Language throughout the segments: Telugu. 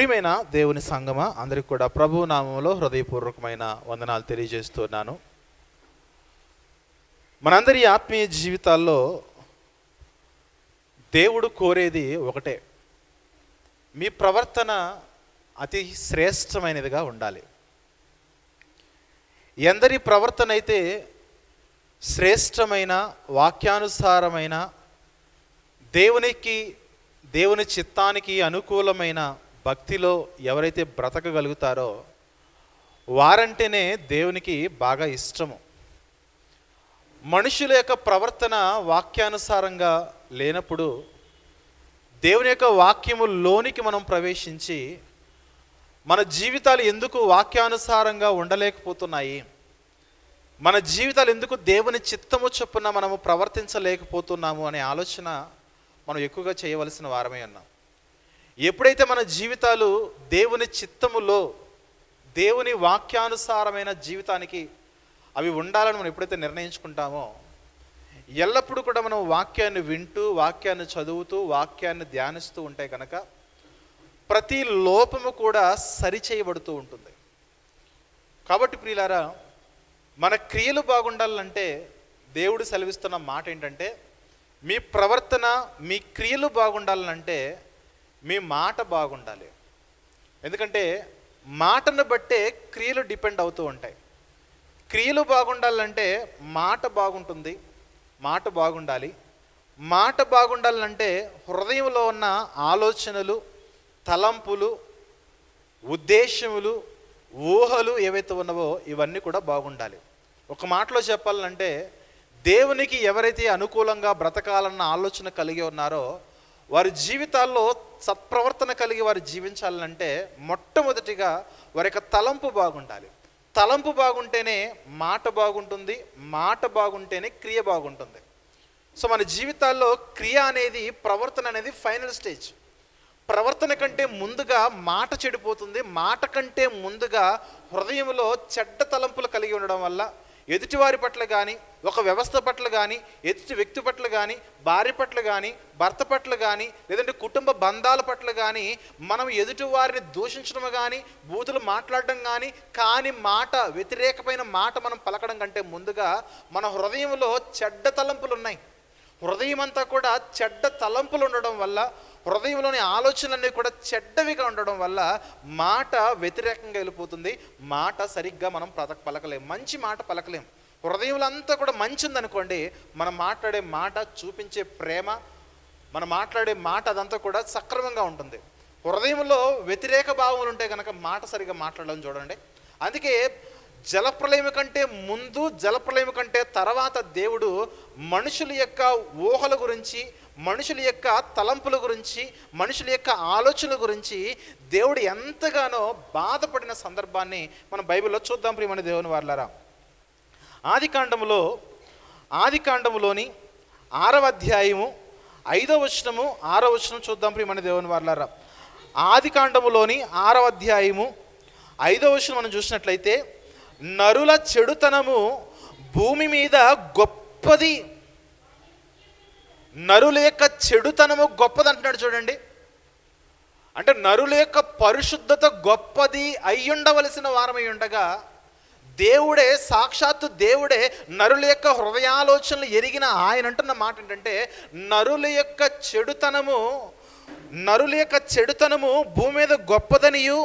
ప్రియమైన దేవుని సంగమా, అందరికి కూడా ప్రభు నామములో హృదయపూర్వకమైన వందనాలు తెలియజేస్తున్నాను. మనందరి ఆత్మీయ జీవితాల్లో దేవుడు కోరేది ఒకటే, మీ ప్రవర్తన అతి శ్రేష్టమైనదిగా ఉండాలి. ఎందరి ప్రవర్తన అయితే శ్రేష్టమైన వాక్యానుసారమైన దేవుని చిత్తానికి అనుకూలమైన భక్తిలో ఎవరైతే బ్రతకగలుగుతారో వారంటేనే దేవునికి బాగా ఇష్టము. మనుషుల యొక్క ప్రవర్తన వాక్యానుసారంగా లేనప్పుడు దేవుని యొక్క వాక్యములోనికి మనం ప్రవేశించి మన జీవితాలు ఎందుకు వాక్యానుసారంగా ఉండలేకపోతున్నాయి, మన జీవితాలు ఎందుకు దేవుని చిత్తము చొప్పున మనము ప్రవర్తించలేకపోతున్నాము అనే ఆలోచన మనం ఎక్కువగా చేయవలసిన వారమే ఉన్నాం. ఎప్పుడైతే మన జీవితాలు దేవుని చిత్తములో దేవుని వాక్యానుసారమైన జీవితానికి అవి ఉండాలని మనం ఎప్పుడైతే నిర్ణయించుకుంటామో, ఎల్లప్పుడూ కూడా మనం వాక్యాన్ని వింటూ వాక్యాన్ని చదువుతూ వాక్యాన్ని ధ్యానిస్తూ ఉంటే కనుక ప్రతి లోపము కూడా సరిచేయబడుతూ ఉంటుంది. కాబట్టి ప్రియులారా, మన క్రియలు బాగుండాలంటే దేవుడు సెలవిస్తున్న మాట ఏంటంటే, మీ ప్రవర్తన మీ క్రియలు బాగుండాలంటే మీ మాట బాగుండాలి. ఎందుకంటే మాటను బట్టే క్రియలు డిపెండ్ అవుతూ ఉంటాయి. క్రియలు బాగుండాలంటే మాట బాగుంటుంది, మాట బాగుండాలి. మాట బాగుండాలంటే హృదయంలో ఉన్న ఆలోచనలు, తలంపులు, ఉద్దేశములు, ఊహలు ఏవైతే ఉన్నావో ఇవన్నీ కూడా బాగుండాలి. ఒక మాటలో చెప్పాలంటే దేవునికి ఎవరైతే అనుకూలంగా బ్రతకాలన్న ఆలోచన కలిగి ఉన్నారో వారి జీవితాల్లో సత్ప్రవర్తన కలిగి వారు జీవించాలంటే మొట్టమొదటిగా వారి యొక్క తలంపు బాగుండాలి. తలంపు బాగుంటేనే మాట బాగుంటుంది, మాట బాగుంటేనే క్రియ బాగుంటుంది. సో మన జీవితాల్లో క్రియ అనేది, ప్రవర్తన అనేది ఫైనల్ స్టేజ్. ప్రవర్తన కంటే ముందుగా మాట చెడిపోతుంది. మాట కంటే ముందుగా హృదయంలో చెడ్డ తలంపులు కలిగి ఉండడం వల్ల ఎదుటివారి పట్ల కానీ, ఒక వ్యవస్థ పట్ల కానీ, ఎదుటి వ్యక్తి పట్ల కానీ, భార్య పట్ల కానీ, భర్త పట్ల కానీ, లేదంటే కుటుంబ బంధాల పట్ల కానీ మనం ఎదుటివారిని దూషించడం కానీ, బూతులు మాట్లాడడం కానీ మాట, వ్యతిరేకమైన మాట మనం పలకడం కంటే ముందుగా మన హృదయంలో చెడ్డ తలంపులు ఉన్నాయి. హృదయం అంతా కూడా చెడ్డ తలంపులు ఉండడం వల్ల, హృదయంలోని ఆలోచనలన్నీ కూడా చెడ్డవిగా ఉండడం వల్ల మాట వ్యతిరేకంగా వెళ్ళిపోతుంది. మాట సరిగ్గా మనం పలకలేం, మంచి మాట పలకలేం. హృదయంలో అంతా కూడా మంచి ఉందనుకోండి, మనం మాట్లాడే మాట, చూపించే ప్రేమ, మనం మాట్లాడే మాట అదంతా కూడా సక్రమంగా ఉంటుంది. హృదయంలో వ్యతిరేక భావములు ఉంటే కనుక మాట సరిగ్గా మాట్లాడడం చూడండి. అందుకే జలప్రలయం కంటే ముందు, జలప్రలయం కంటే తర్వాత దేవుడు మనుషుల యొక్క ఊహల గురించి, మనుషుల యొక్క తలంపుల గురించి, మనుషుల యొక్క ఆలోచనల గురించి దేవుడు ఎంతగానో బాధపడిన సందర్భాన్ని మనం బైబిల్లో చూద్దాం. ప్రియమైన దేవుని వారలారా, ఆదికాండములోని 6వ అధ్యాయము 5వ వచనము 6వ వచనం చూద్దాం. ప్రియమైన దేవుని వారలారా, ఆదికాండములోని 6వ అధ్యాయము 5వ వచనం మనం చూసినట్లయితే, నరుల చెడుతనము భూమి మీద గొప్పది. నరుల యొక్క చెడుతనము గొప్పది అంటున్నాడు చూడండి. అంటే నరుల యొక్క పరిశుద్ధత గొప్పది అయ్యుండవలసిన వారమై ఉండగా దేవుడే, సాక్షాత్తు దేవుడే నరుల యొక్క హృదయాలోచనలు ఎరిగిన ఆయన అంటున్న మాట ఏంటంటే, నరుల యొక్క చెడుతనము భూమి మీద గొప్పదనియు,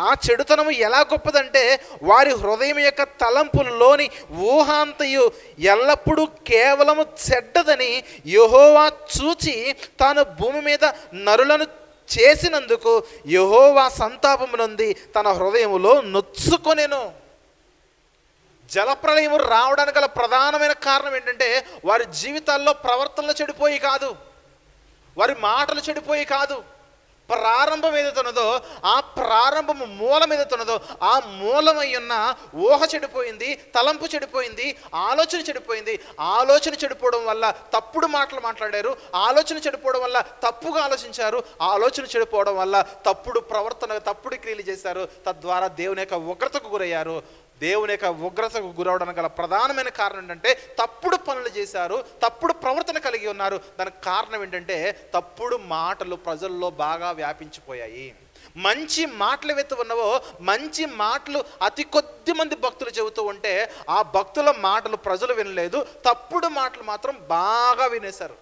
ఆ చెడుతనము ఎలా గొప్పదంటే వారి హృదయం యొక్క తలంపుల్లోని ఊహాంతయు ఎల్లప్పుడూ కేవలము చెడ్డదని యెహోవా చూచి తాను భూమి మీద నరులను చేసినందుకు యెహోవా సంతాపము నొంది తన హృదయములో నొచ్చుకొనెను. జలప్రలయము రావడానికి గల ప్రధానమైన కారణం ఏంటంటే వారి జీవితాల్లో ప్రవర్తనలు చెడిపోయి కాదు, వారి మాటలు చెడిపోయి కాదు. ప్రారంభం ఏదైతే ఉన్నదో, ఆ ప్రారంభము మూలం ఏదైతే ఉన్నదో, ఆ మూలమై ఉన్న ఊహ చెడిపోయింది, తలంపు చెడిపోయింది, ఆలోచన చెడిపోయింది. ఆలోచన చెడిపోవడం వల్ల తప్పుడు మాటలు మాట్లాడారు, ఆలోచన చెడిపోవడం వల్ల తప్పుగా ఆలోచించారు, ఆలోచన చెడిపోవడం వల్ల తప్పుడు ప్రవర్తన, తప్పుడు క్రియలు చేశారు. తద్వారా దేవుని యొక్క ఉగ్రతకు గురయ్యారు. దేవుని యొక్క ఉగ్రతకు గురవడానికి గల ప్రధానమైన కారణం ఏంటంటే తప్పుడు పనులు చేశారు, తప్పుడు ప్రవర్తన కలిగి ఉన్నారు. దానికి కారణం ఏంటంటే తప్పుడు మాటలు ప్రజల్లో బాగా వ్యాపించిపోయాయి. మంచి మాటలు ఏవైతే ఉన్నావో, మంచి మాటలు అతి కొద్ది మంది భక్తులు చెబుతూ ఉంటే ఆ భక్తుల మాటలు ప్రజలు వినలేదు, తప్పుడు మాటలు మాత్రం బాగా వినేశారు.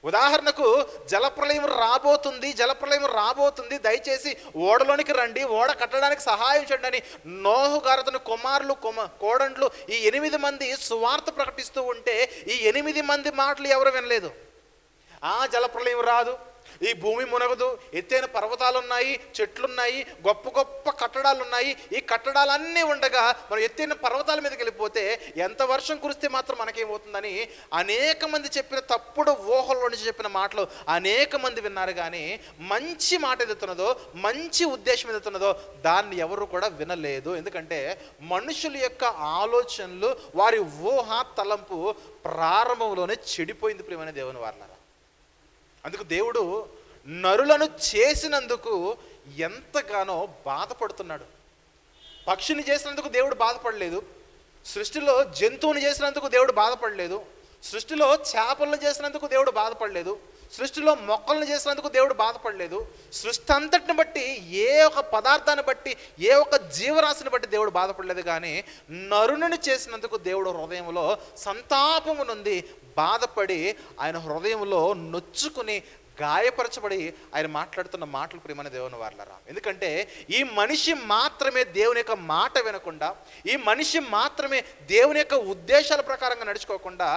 ఉదాహరణకు జలప్రలయం రాబోతుంది, దయచేసి ఓడలోనికి రండి, ఓడ కట్టడానికి సహాయం చేయండి అని నోహు గారు అతని కుమారులు కోడండ్లు ఈ 8 మంది సువార్త ప్రకటిస్తూ ఉంటే ఈ 8 మంది మాటలు ఎవరు వినలేదు. జలప్రలయం రాదు, ఈ భూమి మునగదు, ఎత్తైన పర్వతాలు ఉన్నాయి, చెట్లున్నాయి, గొప్ప గొప్ప కట్టడాలు ఉన్నాయి, ఈ కట్టడాలన్నీ ఉండగా మనం ఎత్తైన పర్వతాల మీదకి వెళ్ళిపోతే ఎంత వర్షం కురిస్తే మాత్రం మనకేమవుతుందని అనేక మంది చెప్పిన తప్పుడు ఊహల్లో నుంచి చెప్పిన మాటలు అనేక మంది విన్నారు. కానీ మంచి మాట ఎదుగుతున్నదో, మంచి ఉద్దేశం ఎదుగుతున్నదో దాన్ని ఎవరు కూడా వినలేదు. ఎందుకంటే మనుషుల యొక్క ఆలోచనలు, వారి ఊహ తలంపు ప్రారంభంలోనే చెడిపోయింది. ప్రియమైన దేవుని వారలారా, అందుకు దేవుడు నరులను చేసినందుకు ఎంతగానో బాధపడుతున్నాడు. పక్షిని చేసినందుకు దేవుడు బాధపడలేదు, సృష్టిలో జంతువుని చేసినందుకు దేవుడు బాధపడలేదు, సృష్టిలో చేపలను చేసినందుకు దేవుడు బాధపడలేదు, సృష్టిలో మొక్కలను చేసినందుకు దేవుడు బాధపడలేదు. సృష్టి అంతటిని బట్టి, ఏ ఒక పదార్థాన్ని బట్టి, ఏ ఒక జీవరాశిని బట్టి దేవుడు బాధపడలేదు. కానీ నరుని చేసినందుకు దేవుడు హృదయంలో సంతాపము నుండి బాధపడి, ఆయన హృదయంలో నొచ్చుకుని గాయపరచబడి ఆయన మాట్లాడుతున్న మాటలు ప్రియమైన దేవుని వారలారా. ఎందుకంటే ఈ మనిషి మాత్రమే దేవుని యొక్క మాట వినకుండా, ఈ మనిషి మాత్రమే దేవుని యొక్క ఉద్దేశాల ప్రకారంగా నడుచుకోకుండా,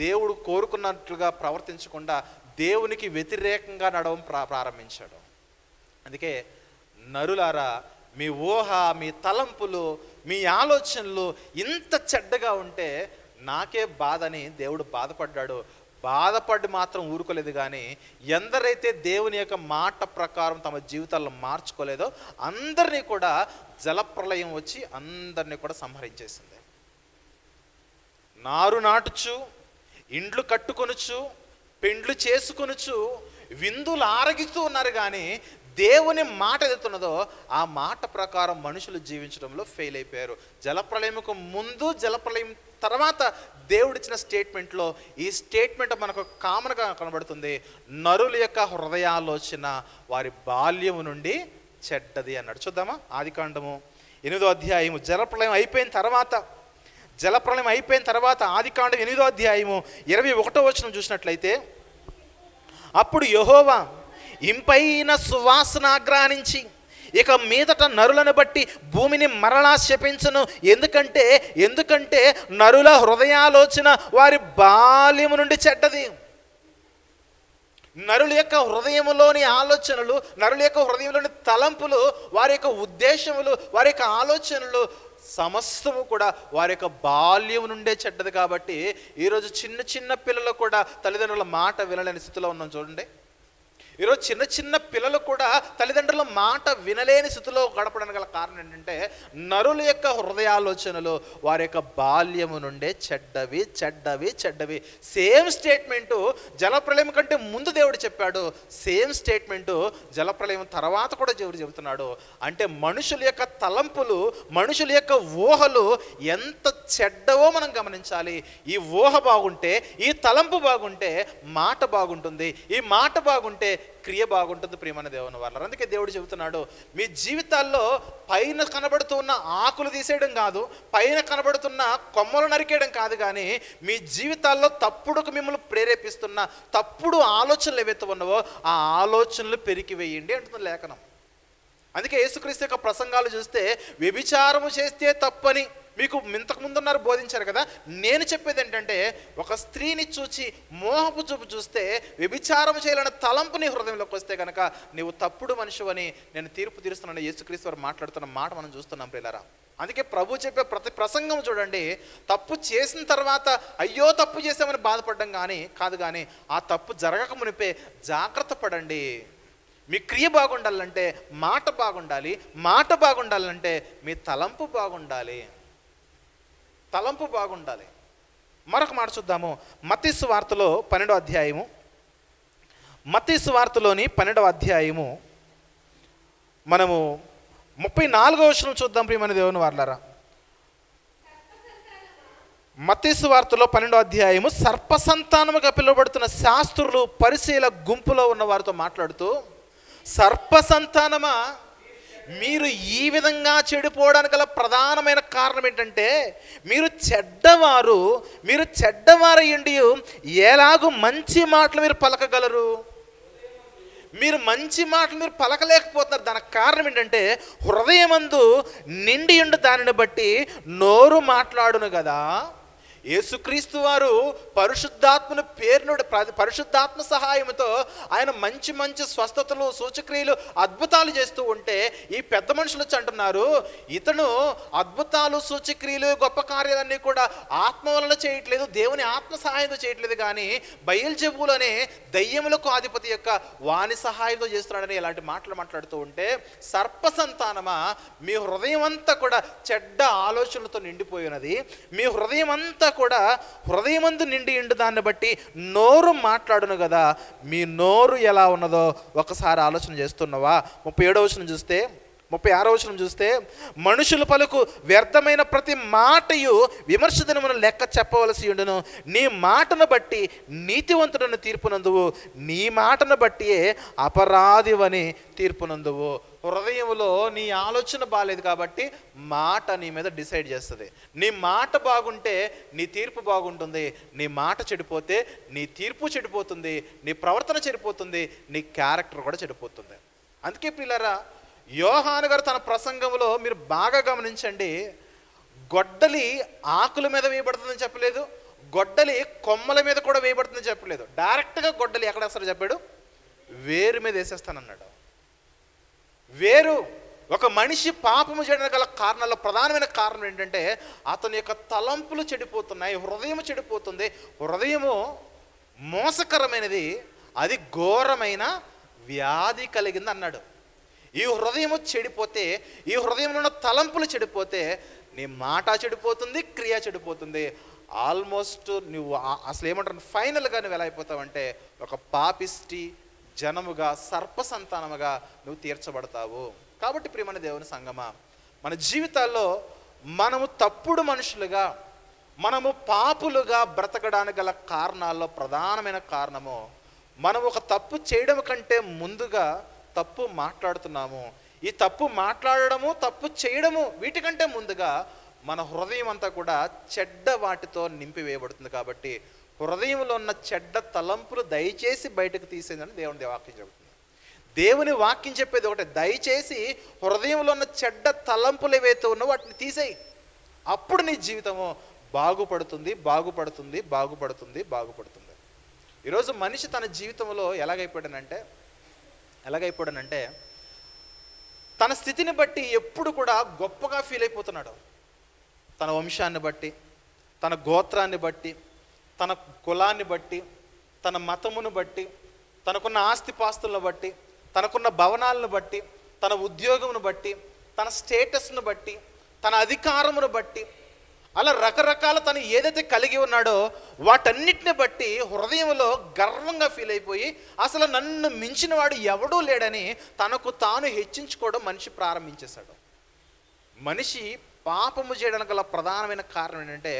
దేవుడు కోరుకున్నట్లుగా ప్రవర్తించకుండా దేవునికి వ్యతిరేకంగా నడవడం ప్రారంభించాడు. అందుకే నరులారా, మీ ఊహ, మీ తలంపులు, మీ ఆలోచనలు ఇంత చెడ్డగా ఉంటే నాకే బాధని దేవుడు బాధపడ్డాడు. బాధపడి మాత్రం ఊరుకోలేదు. కానీ ఎందరైతే దేవుని యొక్క మాట ప్రకారం తమ జీవితాల్లో మార్చుకోలేదో అందరినీ కూడా జలప్రలయం వచ్చి అందరినీ కూడా సంహరించేసింది. నారు నాటుచు, ఇండ్లు కట్టుకొనుచు, పెండ్లు చేసుకొనుచు, విందులు ఆరగిస్తూ ఉన్నారు. కానీ దేవుని మాట ఏదైతున్నదో ఆ మాట ప్రకారం మనుషులు జీవించడంలో ఫెయిల్ అయిపోయారు. జలప్రలయంకు ముందు, జలప్రలయం తర్వాత దేవుడిచ్చిన స్టేట్మెంట్లో ఈ స్టేట్మెంట్ మనకు కామన్గా కనబడుతుంది. నరుల యొక్క హృదయాలోచన వారి బాల్యము నుండి చెడ్డది అన్నాడు. చూద్దామా, ఆదికాండము 8వ అధ్యాయము. జలప్రలయం అయిపోయిన తర్వాత ఆదికాండం 8వ అధ్యాయము 21వ వచనం చూసినట్లయితే, అప్పుడు యెహోవా ఇంపైన సువాసన ఆగ్రహించి ఇక మీదట నరులను బట్టి భూమిని మరలా శపించును. ఎందుకంటే నరుల హృదయాలోచన వారి బాల్యము నుండి చెడ్డది. నరుల యొక్క హృదయంలోని ఆలోచనలు, నరుల యొక్క హృదయంలోని తలంపులు, వారి యొక్క ఉద్దేశములు, వారి యొక్క ఆలోచనలు సమస్తము కూడా వారి యొక్క బాల్యం నుండే చెడ్డది. కాబట్టి ఈరోజు చిన్న చిన్న పిల్లలు కూడా తల్లిదండ్రుల మాట వినలేని స్థితిలో ఉన్నాం. చూడండి, ఈరోజు చిన్న చిన్న పిల్లలు కూడా తల్లిదండ్రుల మాట వినలేని స్థితిలో గడపడానికి గల కారణం ఏంటంటే నరుల యొక్క హృదయాలోచనలు వారి యొక్క బాల్యము నుండే చెడ్డవి. సేమ్ స్టేట్మెంటు జలప్రలయం కంటే ముందు దేవుడు చెప్పాడు, సేమ్ స్టేట్మెంటు జలప్రలయం తర్వాత కూడా దేవుడు చెబుతున్నాడు. అంటే మనుషుల యొక్క తలంపులు, మనుషుల యొక్క ఊహలు ఎంత చెడ్డవో మనం గమనించాలి. ఈ ఊహ బాగుంటే, ఈ తలంపు బాగుంటే మాట బాగుంటుంది, ఈ మాట బాగుంటే క్రియ బాగుంటుంది. ప్రియమైన దేవుని వాళ్ళ, అందుకే దేవుడు చెబుతున్నాడు, మీ జీవితాల్లో పైన కనబడుతున్న ఆకులు తీసేయడం కాదు, పైన కనబడుతున్న కొమ్మలు నరికేయడం కాదు, కానీ మీ జీవితాల్లో తప్పుడుకు మిమ్మల్ని ప్రేరేపిస్తున్న తప్పుడు ఆలోచనలు ఏవైతే ఉన్నావో ఆ ఆలోచనలు పెరికివేయండి అంటుంది లేఖనం. అందుకే యేసుక్రీస్తు యొక్క ప్రసంగాలు చూస్తే వ్యభిచారము చేస్తే తప్పని మీకు ఇంతకు ముందున్నారు బోధించారు కదా. నేను చెప్పేది ఏంటంటే, ఒక స్త్రీని చూచి మోహపు చూపు చూస్తే వ్యభిచారం చేయాలన్న తలంపు నీ హృదయంలోకి వస్తే కనుక నీవు తప్పుడు మనిషి అని నేను తీర్పు తీరుస్తున్నాను. యేసుక్రీస్తు వారు మాట్లాడుతున్న మాట మనం చూస్తున్నాం ప్రియులారా. అందుకే ప్రభు చెప్పే ప్రతి ప్రసంగం చూడండి, తప్పు చేసిన తర్వాత అయ్యో తప్పు చేసామని బాధపడడం కాదు, కానీ ఆ తప్పు జరగక మునిపే జాగ్రత్త పడండి. మీ క్రియ బాగుండాలంటే మాట బాగుండాలి, మాట బాగుండాలంటే మీ తలంపు బాగుండాలి. మరొక మాట చూద్దాము. మత్తయి సువార్తలో 12వ అధ్యాయము, మత్తయి సువార్తలోని 12వ అధ్యాయము మనము 34వ వచనం చూద్దాం. ప్రియమైన దేవుని వారలారా, మత్తయి సువార్తలో 12వ అధ్యాయము సర్పసంతానముగా పిలువబడుతున్న శాస్త్రులు పరిసయ్యుల గుంపులో ఉన్న వారితో మాట్లాడుతూ, సర్పసంతానమా, మీరు ఈ విధంగా చెడిపోవడానికి గల ప్రధానమైన కారణం ఏంటంటే, మీరు చెడ్డవారయ్యుండి ఎలాగూ మంచి మాటలు మీరు పలకగలరు? మీరు మంచి మాటలు మీరు పలకలేకపోతున్నారు. దానికి కారణం ఏంటంటే, హృదయమందు నిండి ఉండు దానిని బట్టి నోరు మాట్లాడును కదా. యేసుక్రీస్తు వారు పరిశుద్ధాత్మను పేరునుడు పరిశుద్ధాత్మ సహాయంతో ఆయన మంచి మంచి స్వస్థతలు, సూచక్రియలు, అద్భుతాలు చేస్తూ ఉంటే ఈ పెద్ద మనుషులు వచ్చి అంటున్నారు, ఇతను అద్భుతాలు, సూచక్రియలు, గొప్ప కార్యాలన్నీ కూడా ఆత్మ వలన చేయట్లేదు, దేవుని ఆత్మ సహాయంతో చేయట్లేదు, కానీ బయల్జెబూలు అనే దయ్యములకు అధిపతి యొక్క వాని సహాయంతో చేస్తున్నాడని ఇలాంటి మాటలు మాట్లాడుతూ ఉంటే, సర్పసంతానమా, మీ హృదయం అంతా కూడా చెడ్డ ఆలోచనలతో నిండిపోయినది. మీ హృదయం అంతా కూడా హృదయమందు నిండి ఉండు దాన్ని బట్టి నోరు మాట్లాడును కదా. మీ నోరు ఎలా ఉన్నదో ఒకసారి ఆలోచన చేస్తున్నావా? 37వ వచనం చూస్తే, 36వ వచనం చూస్తే, మనుషుల పలుకు వ్యర్థమైన ప్రతి మాటయు విమర్శ దినమున లెక్క చెప్పవలసి ఉండును. నీ మాటను బట్టి నీతివంతుడని తీర్పునందువు, నీ మాటను బట్టియే అపరాధివని తీర్పునందువు. హృదయంలో నీ ఆలోచన బాగాలేదు కాబట్టి మాట నీ మీద డిసైడ్ చేస్తుంది. నీ మాట బాగుంటే నీ తీర్పు బాగుంటుంది, నీ మాట చెడిపోతే నీ తీర్పు చెడిపోతుంది, నీ ప్రవర్తన చెడిపోతుంది, నీ క్యారెక్టర్ కూడా చెడిపోతుంది. అందుకే ప్రియులారా, యోహాను గారు తన ప్రసంగంలో మీరు బాగా గమనించండి, గొడ్డలి ఆకుల మీద వేయబడుతుందని చెప్పలేదు, గొడ్డలి కొమ్మల మీద కూడా వేయబడుతుందని చెప్పలేదు. డైరెక్ట్గా గొడ్డలి ఎక్కడ వేస్తారో చెప్పాడు, వేరు మీద వేసేస్తానన్నాడు. వేరు. ఒక మనిషి పాపము చేయడానికి గల కారణాల్లో ప్రధానమైన కారణం ఏంటంటే, అతని యొక్క తలంపులు చెడిపోతున్నాయి, హృదయం చెడిపోతుంది. హృదయము మోసకరమైనది, అది ఘోరమైన వ్యాధి కలిగింది అన్నాడు. ఈ హృదయము చెడిపోతే, ఈ హృదయంలో ఉన్న తలంపులు చెడిపోతే నీ మాట చెడిపోతుంది, క్రియ చెడిపోతుంది. ఆల్మోస్ట్ నువ్వు అసలు ఏమంటారు, ఫైనల్గా నువ్వు ఎలా అయిపోతావంటే ఒక పాపిష్టి జనముగా, సర్పసంతానముగా నువ్వు తీర్చబడతావు. కాబట్టి ప్రియమైన దేవుని సంగమా, మన జీవితాల్లో మనము తప్పుడు మనుషులుగా, మనము పాపులుగా బ్రతకడానికి గల కారణాల్లో ప్రధానమైన కారణము, మనం ఒక తప్పు చేయడం కంటే ముందుగా తప్పు మాట్లాడుతున్నాము. ఈ తప్పు మాట్లాడడము, తప్పు చేయడము, వీటికంటే ముందుగా మన హృదయం అంతా కూడా చెడ్డ వాటితో నింపివేయబడుతుంది. కాబట్టి హృదయంలో ఉన్న చెడ్డ తలంపులు దయచేసి బయటకు తీసేదని దేవుని వాక్యం చెబుతుంది. దేవుని వాక్యం చెప్పేది ఒకటే, దయచేసి హృదయంలో ఉన్న చెడ్డ తలంపులు ఏవైతే ఉన్నావో వాటిని తీసేయి. అప్పుడు నీ జీవితము బాగుపడుతుంది, బాగుపడుతుంది, బాగుపడుతుంది, బాగుపడుతుంది. ఈరోజు మనిషి తన జీవితంలో ఎలాగైపోయాడనంటే తన స్థితిని బట్టి ఎప్పుడు కూడా గొప్పగా ఫీల్ అయిపోతున్నాడు. తన వంశాన్ని బట్టి, తన గోత్రాన్ని బట్టి, తన కులాన్ని బట్టి, తన మతమును బట్టి, తనకున్న ఆస్తిపాస్తులను బట్టి, తనకున్న భవనాలను బట్టి, తన ఉద్యోగమును బట్టి, తన స్టేటస్ను బట్టి, తన అధికారమును బట్టి, అలా రకరకాల తను ఏదైతే కలిగి ఉన్నాడో వాటన్నిటిని బట్టి హృదయంలో గర్వంగా ఫీల్ అయిపోయి అసలు నన్ను మించిన వాడు ఎవడూ లేడని తనకు తాను హెచ్చించుకోవడం మనిషి ప్రారంభించేశాడు. మనిషి పాపము చేయడానికి గల ప్రధానమైన కారణం ఏంటంటే,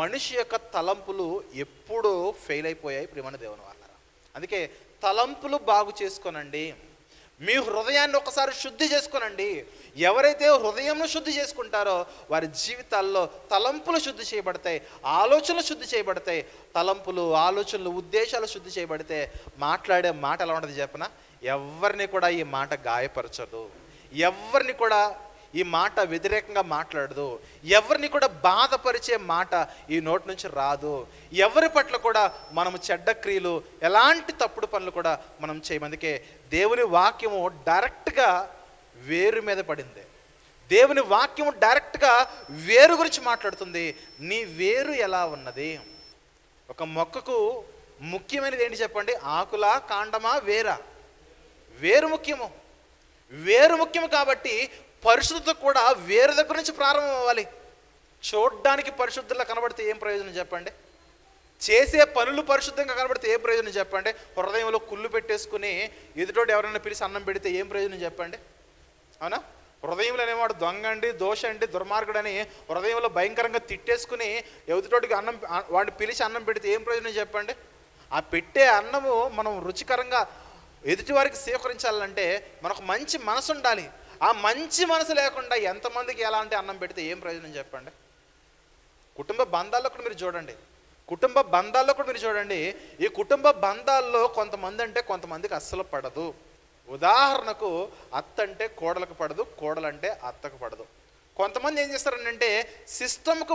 మనిషి యొక్క తలంపులు ఎప్పుడూ ఫెయిల్ అయిపోయాయి. ప్రియమైన దేవుని వాళ్ళారా, అందుకే తలంపులు బాగు చేసుకోనండి, మీ హృదయాన్ని ఒకసారి శుద్ధి చేసుకోనండి. ఎవరైతే హృదయంను శుద్ధి చేసుకుంటారో వారి జీవితాల్లో తలంపులు శుద్ధి చేయబడతాయి, ఆలోచనలు శుద్ధి చేయబడతాయి. తలంపులు, ఆలోచనలు, ఉద్దేశాలు శుద్ధి చేయబడితే మాట్లాడే మాట ఎలా ఉంటుంది చెప్పనా, ఎవరిని కూడా ఈ మాట గాయపరచదు, ఎవరిని కూడా ఈ మాట వ్యతిరేకంగా మాట్లాడదు, ఎవరిని కూడా బాధపరిచే మాట ఈ నోటి నుంచి రాదు. ఎవరి పట్ల కూడా మనము చెడ్డ క్రియలు, ఎలాంటి తప్పుడు పనులు కూడా మనం చేయమందుకే దేవుని వాక్యము డైరెక్ట్గా వేరు మీద పడింది. దేవుని వాక్యము డైరెక్ట్గా వేరు గురించి మాట్లాడుతుంది. నీ వేరు ఎలా ఉన్నది? ఒక మొక్కకు ముఖ్యమైనది ఏంటి చెప్పండి, ఆకులా, కాండమా, వేరా? వేరు ముఖ్యము. వేరు ముఖ్యము కాబట్టి పరిశుద్ధత కూడా వేరు దగ్గర నుంచి ప్రారంభం అవ్వాలి. చూడ్డానికి పరిశుద్ధంగా కనబడితే ఏం ప్రయోజనం చెప్పండి? చేసే పనులు పరిశుద్ధంగా కనబడితే ఏం ప్రయోజనం చెప్పండి? హృదయంలో కుళ్ళు పెట్టేసుకుని ఎదుటోడు ఎవరైనా పిలిచి అన్నం పెడితే ఏం ప్రయోజనం చెప్పండి? అవునా? హృదయంలో అనేవాడు దొంగ అండి, దోష అండి, దుర్మార్గుడని హృదయంలో భయంకరంగా తిట్టేసుకుని ఎదుటితోటికి వాడిని పిలిచి అన్నం పెడితే ఏం ప్రయోజనం చెప్పండి? ఆ పెట్టే అన్నము మనం రుచికరంగా ఎదుటివారికి స్వీకరించాలంటే మనకు మంచి మనసు ఉండాలి. ఆ మంచి మనసు లేకుండా ఎంతమందికి ఎలాంటి అన్నం పెడితే ఏం ప్రయోజనం చెప్పండి? కుటుంబ బంధాల్లో కూడా మీరు చూడండి, ఈ కుటుంబ బంధాల్లో కొంతమంది అంటే కొంతమందికి అస్సలు పడదు. ఉదాహరణకు అత్త అంటే కోడలకు పడదు, కోడలంటే అత్తకు పడదు. కొంతమంది ఏం చేస్తారంటే సిస్టమ్కు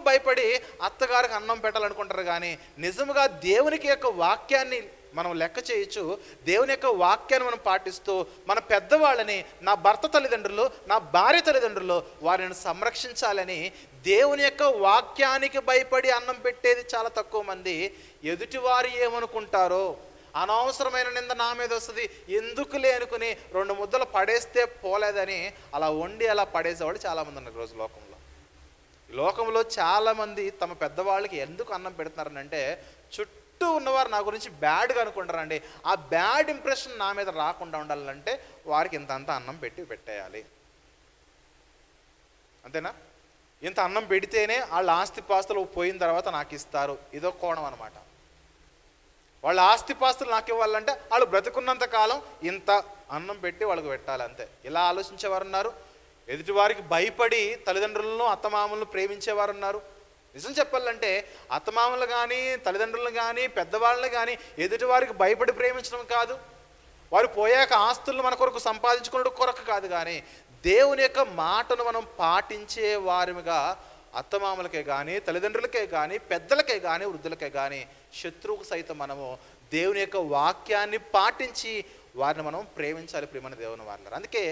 భయపడి అత్తగారికి అన్నం పెట్టాలనుకుంటారు. కానీ నిజముగా దేవునికి యొక్క వాక్యాన్ని మనం లెక్క చేయొచ్చు. దేవుని యొక్క వాక్యాన్ని మనం పాటిస్తూ మన పెద్దవాళ్ళని, నా భర్త తల్లిదండ్రులు, నా భార్య తల్లిదండ్రులు, వారిని సంరక్షించాలని దేవుని యొక్క వాక్యానికి భయపడి అన్నం పెట్టేది చాలా తక్కువ మంది. ఎదుటివారు ఏమనుకుంటారో, అనవసరమైన నింద నా మీద వస్తుంది, ఎందుకులే అనుకుని 2 ముద్దలు పడేస్తే పోలేదని అలా వండి అలా పడేసేవాళ్ళు చాలామంది ఉన్నారు ఈరోజు లోకంలో చాలామంది తమ పెద్దవాళ్ళకి ఎందుకు అన్నం పెడుతున్నారనంటే చుట్టూ ఉన్నవారు నా గురించి బ్యాడ్గా అనుకుంటారండి. ఆ బ్యాడ్ ఇంప్రెషన్ నా మీద రాకుండా ఉండాలంటే వారికి ఇంత అన్నం పెట్టేయాలి. అంతేనా? ఇంత అన్నం పెడితేనే వాళ్ళ ఆస్తిపాస్తులు పోయిన తర్వాత నాకు ఇస్తారు. ఇదో కోణం అనమాట. వాళ్ళ ఆస్తిపాస్తులు నాకు ఇవ్వాలంటే వాళ్ళు బ్రతుకున్నంత కాలం ఇంత అన్నం పెట్టి వాళ్ళకి పెట్టాలి, అంతే. ఇలా ఆలోచించేవారు ఉన్నారు. ఎదుటివారికి భయపడి తల్లిదండ్రులను, అత్తమామలను ప్రేమించేవారు ఉన్నారు. నిజం చెప్పాలంటే అత్తమామలు కానీ, తల్లిదండ్రులను కానీ, పెద్దవాళ్ళని కానీ ఎదుటివారికి భయపడి ప్రేమించడం కాదు, వారు పోయాక ఆస్తులను మన కొరకు సంపాదించుకునే కొరకు కాదు, కానీ దేవుని యొక్క మాటను మనం పాటించే వారిగా అత్తమామలకే కానీ, తల్లిదండ్రులకే కానీ, పెద్దలకే కానీ, వృద్ధులకే కానీ, శత్రువుకు సైతం మనము దేవుని యొక్క వాక్యాన్ని పాటించి వారిని మనం ప్రేమించాలి. ప్రియమైన దేవుని వారలారా, అందుకే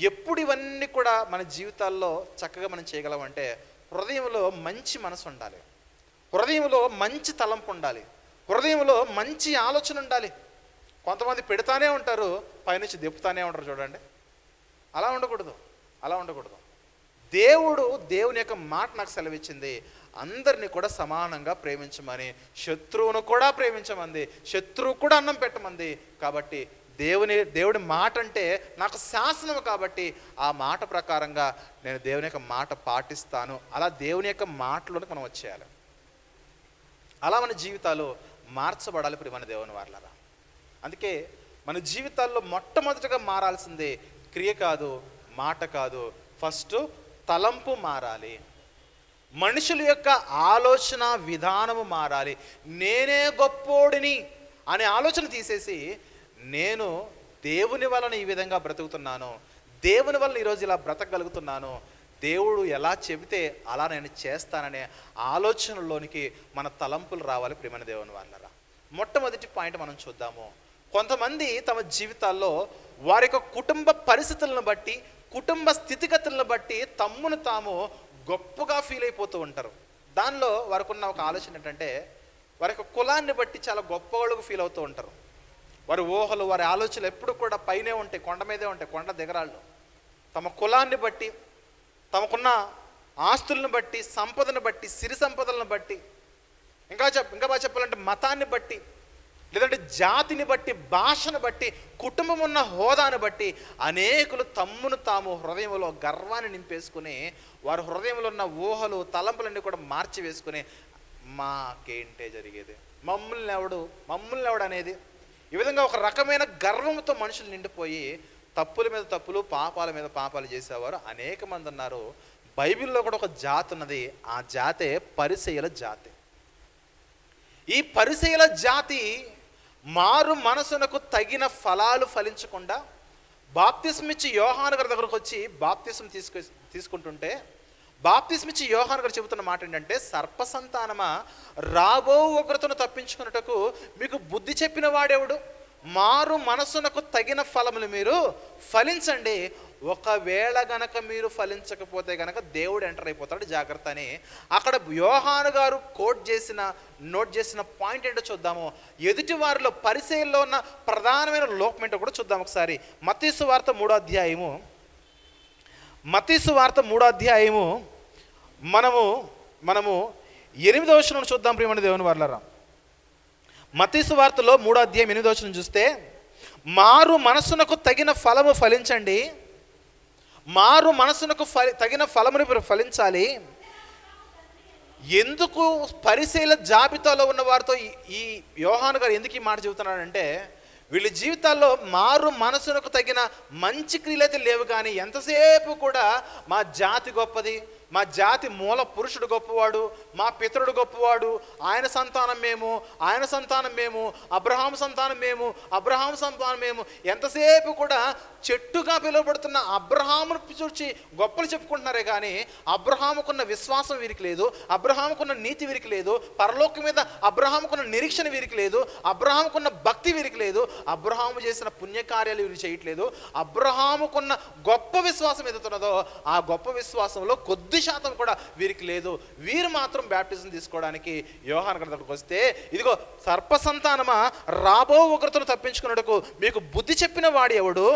ఎప్పుడు ఇవన్నీ కూడా మన జీవితాల్లో చక్కగా మనం చేయగలమంటే హృదయంలో మంచి మనసు ఉండాలి, హృదయంలో మంచి తలంపు ఉండాలి, హృదయంలో మంచి ఆలోచన ఉండాలి. కొంతమంది పెడతానే ఉంటారు, పైనుంచి దిప్పుతానే ఉంటారు. చూడండి, అలా ఉండకూడదు. దేవుని యొక్క మాట నాకు సెలవిచ్చింది, అందరినీ కూడా సమానంగా ప్రేమించమని, శత్రువును కూడా ప్రేమించమంది, శత్రువు కూడా అన్నం పెట్టమంది. కాబట్టి దేవుడి మాట అంటే నాకు శాసనం, కాబట్టి ఆ మాట ప్రకారంగా నేను దేవుని యొక్క మాట పాటిస్తాను. అలా దేవుని యొక్క మాటలోకి మనం వచ్చేయాలి. అలా మన జీవితాలు మార్చబడాలి. ప్రియమైన దేవుని వారలారా, అందుకే మన జీవితాల్లో మొట్టమొదటిగా మారాల్సిందే క్రియ కాదు, మాట కాదు. ఫస్ట్ తలంపు మారాలి. మనుషుల యొక్క ఆలోచన విధానము మారాలి. నేనే గొప్పోడిని అనే ఆలోచన తీసేసి నేను దేవుని వలన ఈ విధంగా బ్రతుకుతున్నాను, దేవుని వలన ఈరోజు ఇలా బ్రతకగలుగుతున్నాను, దేవుడు ఎలా చెబితే అలా నేను చేస్తాననే ఆలోచనలోనికి మన తలంపులు రావాలి. ప్రియమైన దేవుని వారలారా, మొట్టమొదటి పాయింట్ మనం చూద్దాము. కొంతమంది తమ జీవితాల్లో వారి యొక్క కుటుంబ పరిస్థితులను బట్టి, కుటుంబ స్థితిగతులను బట్టి తమ్మును తాము గొప్పగా ఫీల్ అయిపోతూ ఉంటారు. దానిలో వారికి ఉన్న ఒక ఆలోచన ఏంటంటే వారి యొక్క కులాన్ని బట్టి చాలా గొప్పవాళ్ళకు ఫీల్ అవుతూ ఉంటారు. వారి ఊహలు, వారి ఆలోచనలు ఎప్పుడు కూడా పైనే ఉంటాయి, కొండ మీదే ఉంటాయి, కొండ దిగరాళ్ళు. తమ కులాన్ని బట్టి, తమకున్న ఆస్తులను బట్టి, సంపదను బట్టి, సిరి సంపదలను బట్టి, ఇంకా బాగా చెప్పాలంటే మతాన్ని బట్టి, లేదంటే జాతిని బట్టి, భాషను బట్టి, కుటుంబం ఉన్న హోదాను బట్టి అనేకులు తమ్మును తాము హృదయంలో గర్వాన్ని నింపేసుకుని వారి హృదయంలో ఉన్న ఊహలు, తలంపులన్నీ కూడా మార్చి వేసుకుని మాకేంటే జరిగేది, మమ్మల్ని ఎవడు అనేది, ఈ విధంగా ఒక రకమైన గర్వంతో మనుషులు నిండిపోయి తప్పుల మీద తప్పులు, పాపాల మీద పాపాలు చేసేవారు అనేక మంది ఉన్నారు. బైబిల్లో కూడా ఒక జాతి ఉన్నది, ఆ జాతే పరిసయ్యుల జాతి. ఈ పరిసయ్యుల జాతి మారు మనసునకు తగిన ఫలాలు ఫలించకుండా బాప్తిస్మిచ్చి యోహాను గారి దగ్గరకు వచ్చి బాప్తిస్మ తీసుకుంటుంటే, బాప్తిస్మిచ్చి యోహాను గారు చెబుతున్న మాట ఏంటంటే, సర్పసంతానమా, రాబో ఉగ్రతను తప్పించుకున్నటకు మీకు బుద్ధి చెప్పిన వాడెవడు? మారు మనసునకు తగిన ఫలములు మీరు ఫలించండి, ఒకవేళ గనక మీరు ఫలించకపోతే గనక దేవుడు ఎంటర్ అయిపోతాడు, జాగ్రత్త అని అక్కడ యోహాను గారు నోట్ చేసిన పాయింట్ ఏంటో చూద్దాము. ఎదుటి వారిలో పరిచయంలో ఉన్న ప్రధానమైన లోపం ఏంటో కూడా చూద్దాం ఒకసారి. మత్తయి సువార్త 3వ అధ్యాయము మనము 8వ వచనం చూద్దాం. ప్రియమైన దేవుని వారలారా, మత్తయి సువార్తలో 3వ అధ్యాయం 8వ వచనం చూస్తే, మారు మనసునకు తగిన ఫలము ఫలించండి. మారు మనసునకు తగిన ఫలముని మీరు ఫలించాలి. ఎందుకు పరిసయ్యుల జాబితాలో ఉన్న వారితో ఈ యోహాను గారు ఎందుకు ఈ మాట చెబుతున్నాడంటే, వీళ్ళ జీవితాల్లో మారు మనసునకు తగిన మంచి క్రియలైతే లేవు, కానీ ఎంతసేపు కూడా మా జాతి గొప్పది, మా జాతి మూల పురుషుడు గొప్పవాడు, మా పితరుడు గొప్పవాడు, ఆయన సంతానం మేము, ఆయన సంతానం మేము, అబ్రహాము సంతానం మేము, అబ్రహాము సంతానం మేము, ఎంతసేపు కూడా చెట్టుగా పిలువబడుతున్న అబ్రహామును చూచి గొప్పలు చెప్పుకుంటున్నారే కానీ అబ్రహాముకున్న విశ్వాసం వీరికి లేదు, అబ్రహాముకున్న నీతి వీరికి లేదు, పరలోకం మీద అబ్రహాముకున్న నిరీక్షణ వీరికి లేదు, అబ్రహాముకున్న భక్తి వీరికి లేదు, అబ్రహాము చేసిన పుణ్యకార్యాలు వీరు చేయట్లేదు. అబ్రహాముకున్న గొప్ప విశ్వాసం ఏదైతున్నదో ఆ గొప్ప విశ్వాసంలో కొద్ది శాతం కూడా వీరికి లేదు. వీరు మాత్రం బ్యాప్టిజం తీసుకోవడానికి యోహాను గారి దగ్గరకు వస్తే, ఇదిగో సర్ప సంతానమా, రాబో ఉగ్రతను తప్పించుకున్నట్టుకు మీకు బుద్ధి చెప్పిన వాడు ఎవడు?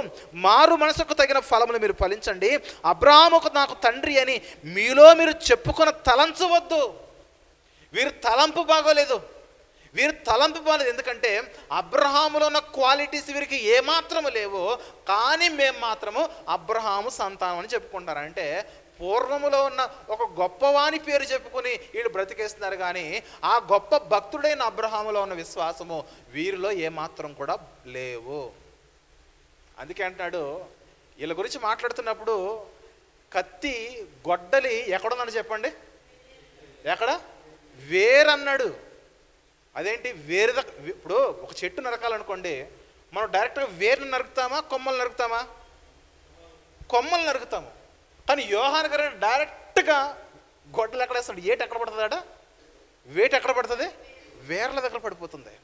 మారు మనసుకు తగిన ఫలములు మీరు ఫలించండి. అబ్రహాముకు నాకు తండ్రి అని మీలో మీరు చెప్పుకున్న తలంచవద్దు. వీరు తలంపు బాగోలేదు, వీరు తలంపు బాగలేదు. ఎందుకంటే అబ్రహాములో ఉన్న క్వాలిటీస్ వీరికి ఏమాత్రము లేవో, కానీ మేము మాత్రము అబ్రహాము సంతానం అని చెప్పుకుంటారు. అంటే పూర్వములో ఉన్న ఒక గొప్పవాని పేరు చెప్పుకొని వీళ్ళు బ్రతికేస్తున్నారు, కానీ ఆ గొప్ప భక్తుడైన అబ్రహాములో ఉన్న విశ్వాసము వీరిలో ఏమాత్రం కూడా లేవు. అందుకే అంటాడు, వీళ్ళ గురించి మాట్లాడుతున్నప్పుడు కత్తి గొడ్డలి ఎక్కడుందని చెప్పండి, ఎక్కడ? వేరన్నాడు. అదేంటి వేరు? ఇప్పుడు ఒక చెట్టు నరకాలనుకోండి, మనం డైరెక్ట్గా వేరుని నరుకుతామా, కొమ్మలు నరుకుతామా? కొమ్మలు నరుకుతాము. కానీ యోహాను గారు డైరెక్ట్గా గొడ్డలు ఎక్కడ వేస్తాడు? ఏటు ఎక్కడ పడుతుందాడ? వేటు ఎక్కడ పడుతుంది? వేర్ల దగ్గర పడిపోతుంది.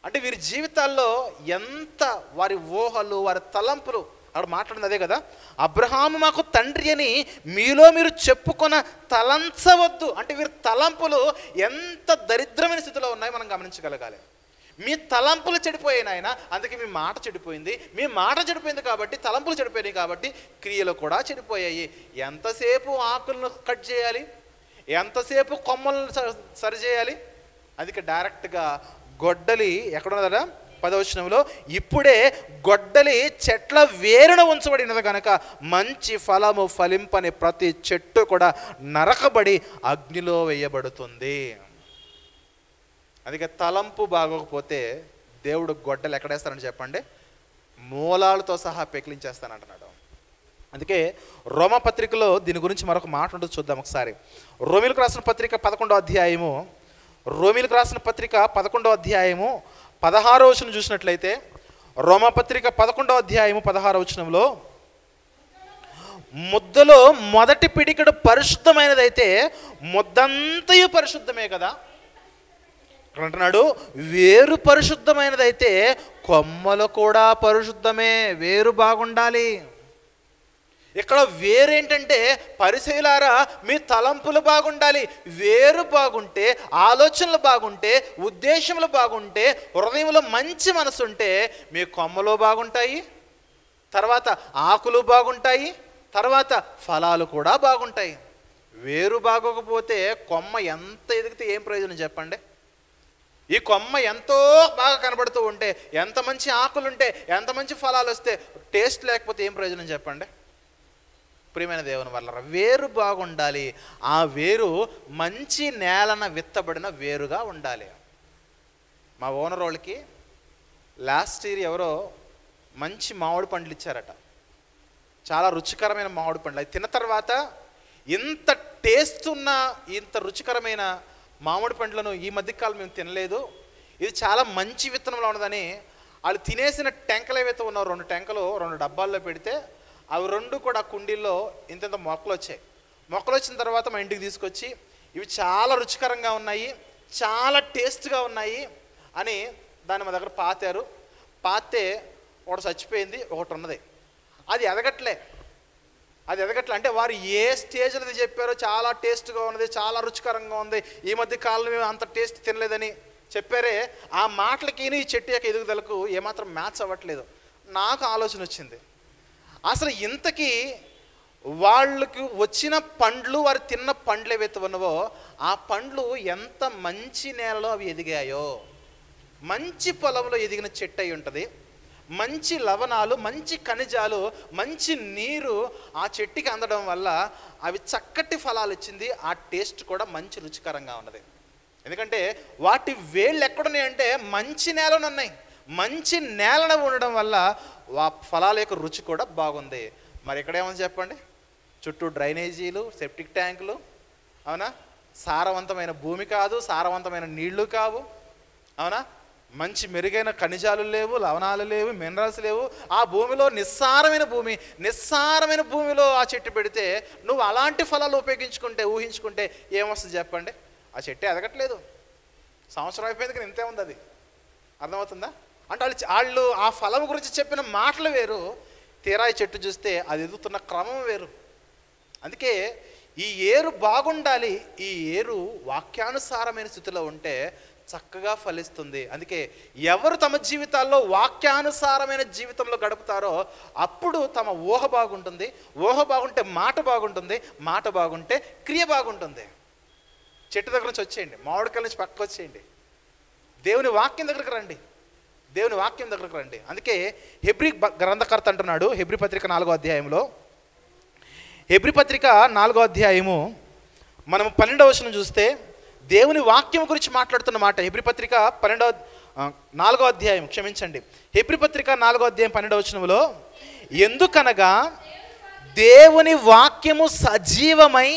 అంటే వీరి జీవితాల్లో ఎంత వారి ఊహలు, వారి తలంపులు, అక్కడ మాట్లాడింది అదే కదా, అబ్రహాము మాకు తండ్రి అని మీలో మీరు చెప్పుకొన తలంచవద్దు. అంటే వీరి తలంపులు ఎంత దరిద్రమైన స్థితిలో ఉన్నాయో మనం గమనించగలగాలి. మీ తలంపులు చెడిపోయాయి ఆయన, అందుకే మీ మాట చెడిపోయింది. మీ మాట చెడిపోయింది కాబట్టి తలంపులు చెడిపోయినాయి, కాబట్టి క్రియలు కూడా చెడిపోయాయి. ఎంతసేపు ఆకులను కట్ చేయాలి, ఎంతసేపు కొమ్మలను సరిచేయాలి? అందుకే డైరెక్ట్గా గొడ్డలి ఎక్కడున్నదా? 10వ వచనంలో, ఇప్పుడే గొడ్డలి చెట్ల వేరున ఉంచబడినది కనుక మంచి ఫలము ఫలింపని ప్రతి చెట్టు కూడా నరకబడి అగ్నిలో వేయబడుతుంది. అందుకే తలంపు బాగోకపోతే దేవుడు గొడ్డలు ఎక్కడేస్తారని చెప్పండి? మూలాలతో సహా పెకిలించేస్తానంటున్నాడు. అందుకే రోమపత్రికలో దీని గురించి మరొక మాట ఉంటుంది, చూద్దాం ఒకసారి. రోమిలకు రాసిన పత్రిక 11వ అధ్యాయము, రోమిలకు రాసిన పత్రిక 11వ అధ్యాయము 16వ వచనం చూసినట్లయితే, రోమపత్రిక 11వ అధ్యాయము 16వ వచనంలో, ముద్దలో మొదటి పిడికెడు పరిశుద్ధమైనదైతే ముద్దంతయు పరిశుద్ధమే కదా అంటున్నాడు. వేరు పరిశుద్ధమైనదైతే కొమ్మలు కూడా పరిశుద్ధమే. వేరు బాగుండాలి. ఇక్కడ వేరేంటంటే, పరిసయ్యులారా మీ తలంపులు బాగుండాలి. వేరు బాగుంటే, ఆలోచనలు బాగుంటే, ఉద్దేశములు బాగుంటే, హృదయంలో మంచి మనసు ఉంటే మీ కొమ్మలు బాగుంటాయి, తర్వాత ఆకులు బాగుంటాయి, తర్వాత ఫలాలు కూడా బాగుంటాయి. వేరు బాగోకపోతే కొమ్మ ఎంత ఎదిగితే ఏం ప్రయోజనం చెప్పండి? ఈ కొమ్మ ఎంతో బాగా కనబడుతూ ఉంటే, ఎంత మంచి ఆకులుంటే, ఎంత మంచి ఫలాలు వస్తే, టేస్ట్ లేకపోతే ఏం ప్రయోజనం చెప్పండి? ప్రియమైన దేవుని వల్ల వేరు బాగుండాలి. ఆ వేరు మంచి నేలన విత్తబడిన వేరుగా ఉండాలి. మా ఓనర్ వాళ్ళకి లాస్ట్ ఇయర్ ఎవరో మంచి మామిడి పండ్లు ఇచ్చారట, చాలా రుచికరమైన మామిడి పండ్లు. అది తిన్న తర్వాత ఇంత టేస్ట్ ఉన్న, ఇంత రుచికరమైన మామిడి పండ్లను ఈ మధ్యకాలం మేము తినలేదు, ఇది చాలా మంచి విత్తనంలో ఉన్నదని వాళ్ళు తినేసిన టెంకలు ఏవైతే ఉన్నారో, 2 టెంకలు 2 డబ్బాల్లో పెడితే అవి 2 కూడా కుండీల్లో ఇంత మొక్కలు వచ్చాయి. మొక్కలు వచ్చిన తర్వాత మా ఇంటికి తీసుకొచ్చి, ఇవి చాలా రుచికరంగా ఉన్నాయి, చాలా టేస్ట్గా ఉన్నాయి అని దాన్ని మా దగ్గర పాతారు. పాతే ఒకటి చచ్చిపోయింది, ఒకటి ఉన్నది. అది ఎదగట్లే. అంటే వారు ఏ స్టేజ్లో చెప్పారో చాలా టేస్ట్గా ఉన్నది, చాలా రుచికరంగా ఉంది, ఈ మధ్య కాలంలో మేము అంత టేస్ట్ తినలేదని చెప్పారే, ఆ మాటలకి ఈ చెట్టు యొక్క ఎదుగుదలకు ఏమాత్రం మ్యాచ్ అవ్వట్లేదు. నాకు ఆలోచన వచ్చింది, అసలు ఇంతకీ వాళ్ళకు వచ్చిన పండ్లు, వారు తిన్న పండ్లు ఏవైతే ఉన్నవో ఆ పండ్లు ఎంత మంచి నేలలో అవి ఎదిగాయో, మంచి పొలంలో ఎదిగిన చెట్టు అయి ఉంటుంది, మంచి లవణాలు, మంచి ఖనిజాలు, మంచి నీరు ఆ చెట్టుకి అందడం వల్ల అవి చక్కటి ఫలాలు ఇచ్చింది. ఆ టేస్ట్ కూడా మంచి రుచికరంగా ఉన్నది. ఎందుకంటే వాటి వేళ్ళు ఎక్కడున్నాయంటే మంచి నేలను ఉన్నాయి. మంచి నేలను ఉండడం వల్ల ఆ ఫలాల యొక్క రుచి కూడా బాగుంది. మరి ఇక్కడ ఏమని చెప్పండి, చుట్టూ డ్రైనేజీలు, సెప్టిక్ ట్యాంకులు, అవునా, సారవంతమైన భూమి కాదు, సారవంతమైన నీళ్లు కావు, అవునా, మంచి మెరుగైన ఖనిజాలు లేవు, లవణాలు లేవు, మినరల్స్ లేవు. ఆ భూమిలో నిస్సారమైన భూమిలో ఆ చెట్టు పెడితే నువ్వు అలాంటి ఫలాలు ఉపయోగించుకుంటే, ఊహించుకుంటే ఏమొస్తుంది చెప్పండి? ఆ చెట్టు ఎదగట్లేదు. సంవత్సరం అయిపోయింది కానీ ఇంతే ఉంది. అది అర్థమవుతుందా? అంటే వాళ్ళు ఆ ఫలం గురించి చెప్పిన మాటలు వేరు, తీరా ఈ చెట్టు చూస్తే అది ఎదుగుతున్న క్రమం వేరు. అందుకే ఈ ఏరు బాగుండాలి. ఈ ఏరు వాక్యానుసారమైన స్థితిలో ఉంటే చక్కగా ఫలిస్తుంది. అందుకే ఎవరు తమ జీవితాల్లో వాక్యానుసారమైన జీవితంలో గడుపుతారో అప్పుడు తమ ఊహ బాగుంటుంది. ఊహ బాగుంటే మాట బాగుంటుంది. మాట బాగుంటే క్రియ బాగుంటుంది. చెట్టు దగ్గర నుంచి వచ్చేయండి, మామిడికాయల నుంచి పక్కకు వచ్చేయండి, దేవుని వాక్యం దగ్గరకు రండి. అందుకే హెబ్రీ గ్రంథకర్త అంటున్నాడు, హెబ్రీ పత్రిక 4వ అధ్యాయంలో, హెబ్రీ పత్రిక 4వ అధ్యాయము మనం 12వ వచనం చూస్తే దేవుని వాక్యం గురించి మాట్లాడుతున్న మాట. హెబ్రీ పత్రిక 4వ అధ్యాయం, హెబ్రీ పత్రిక 4వ అధ్యాయం 12వ వచనంలో, ఎందుకనగా దేవుని వాక్యము సజీవమై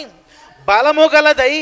బలము గలదై